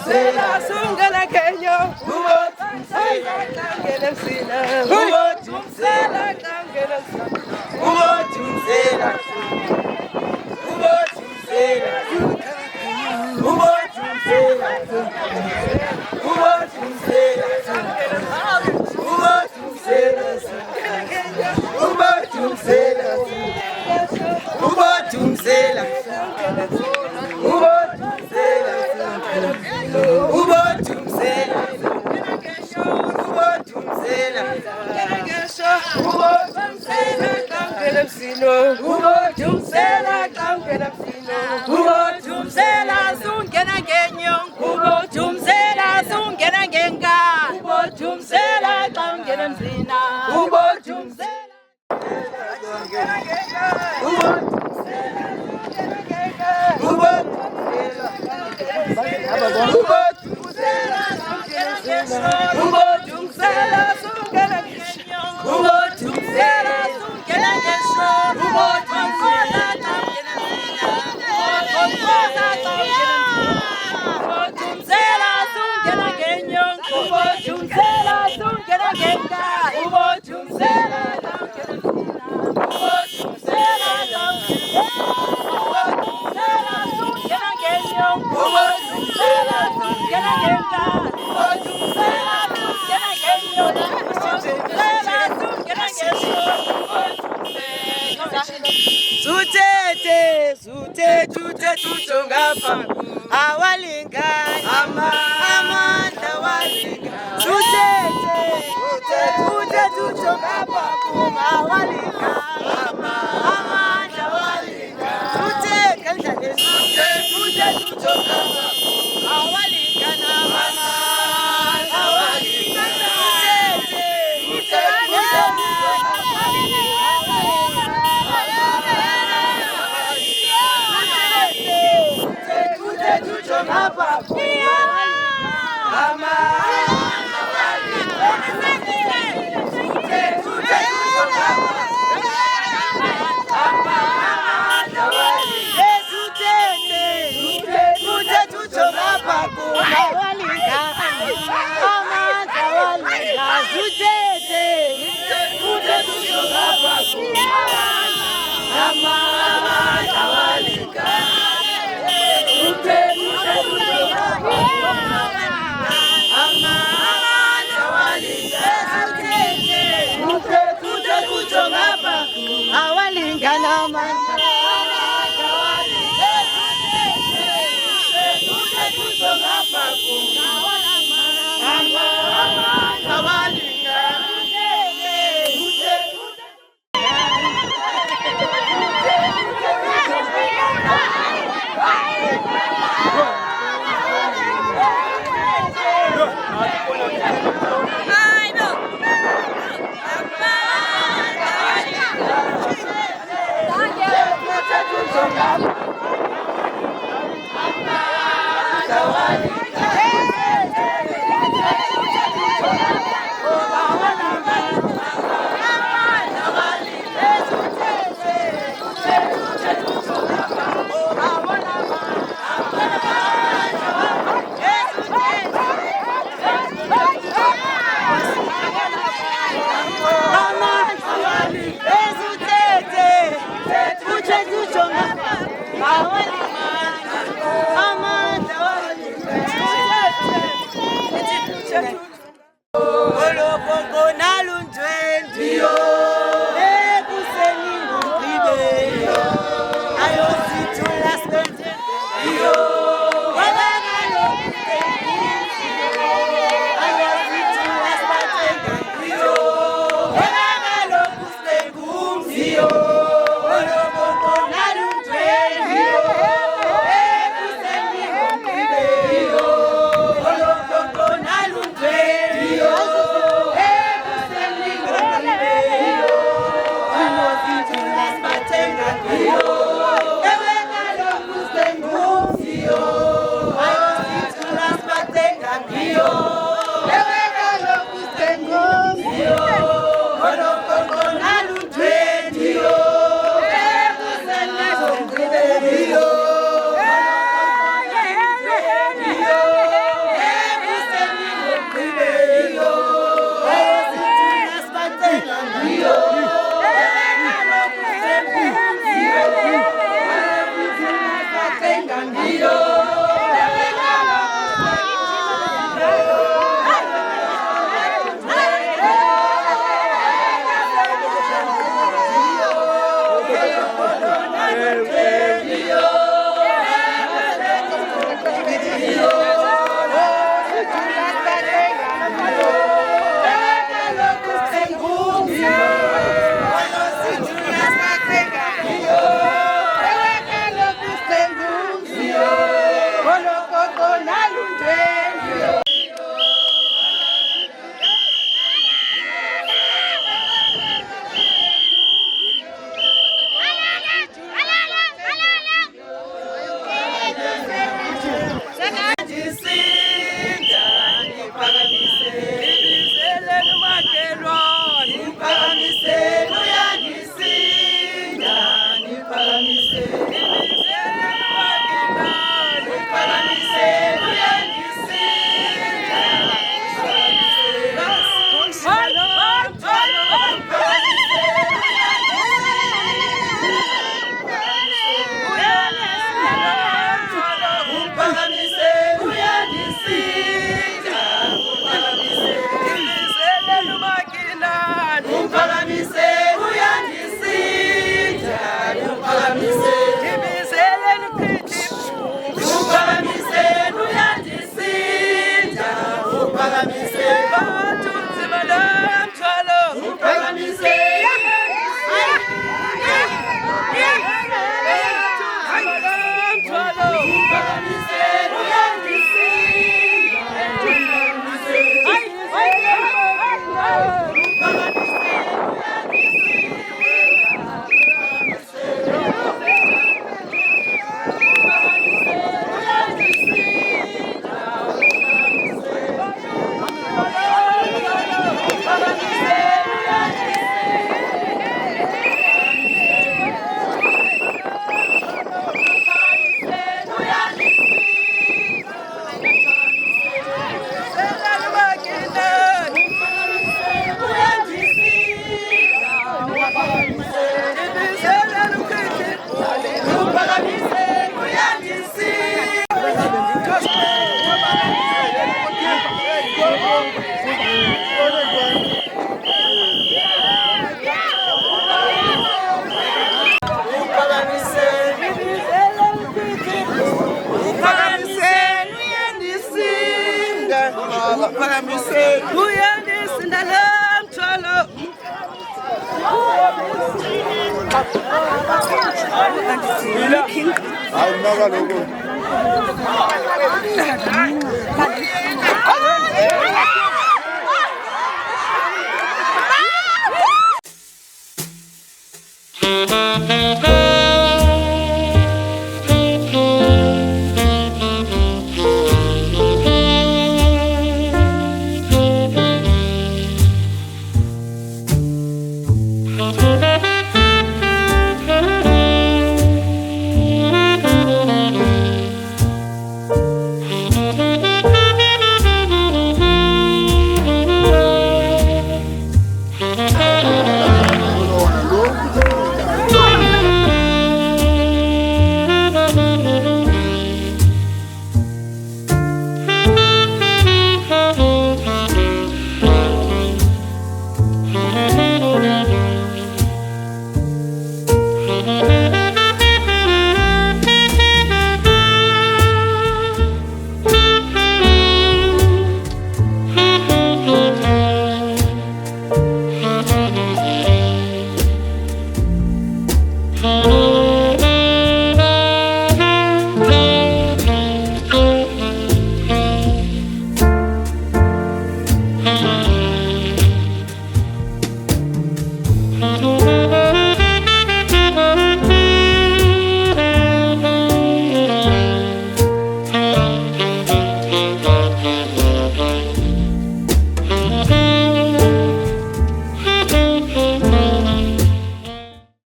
Sela sungela Kenya. Sela kangena sina. Sela kangena sina. Sela. Phakamise uyandisinda lo mthwalo. Hayi naka lokho.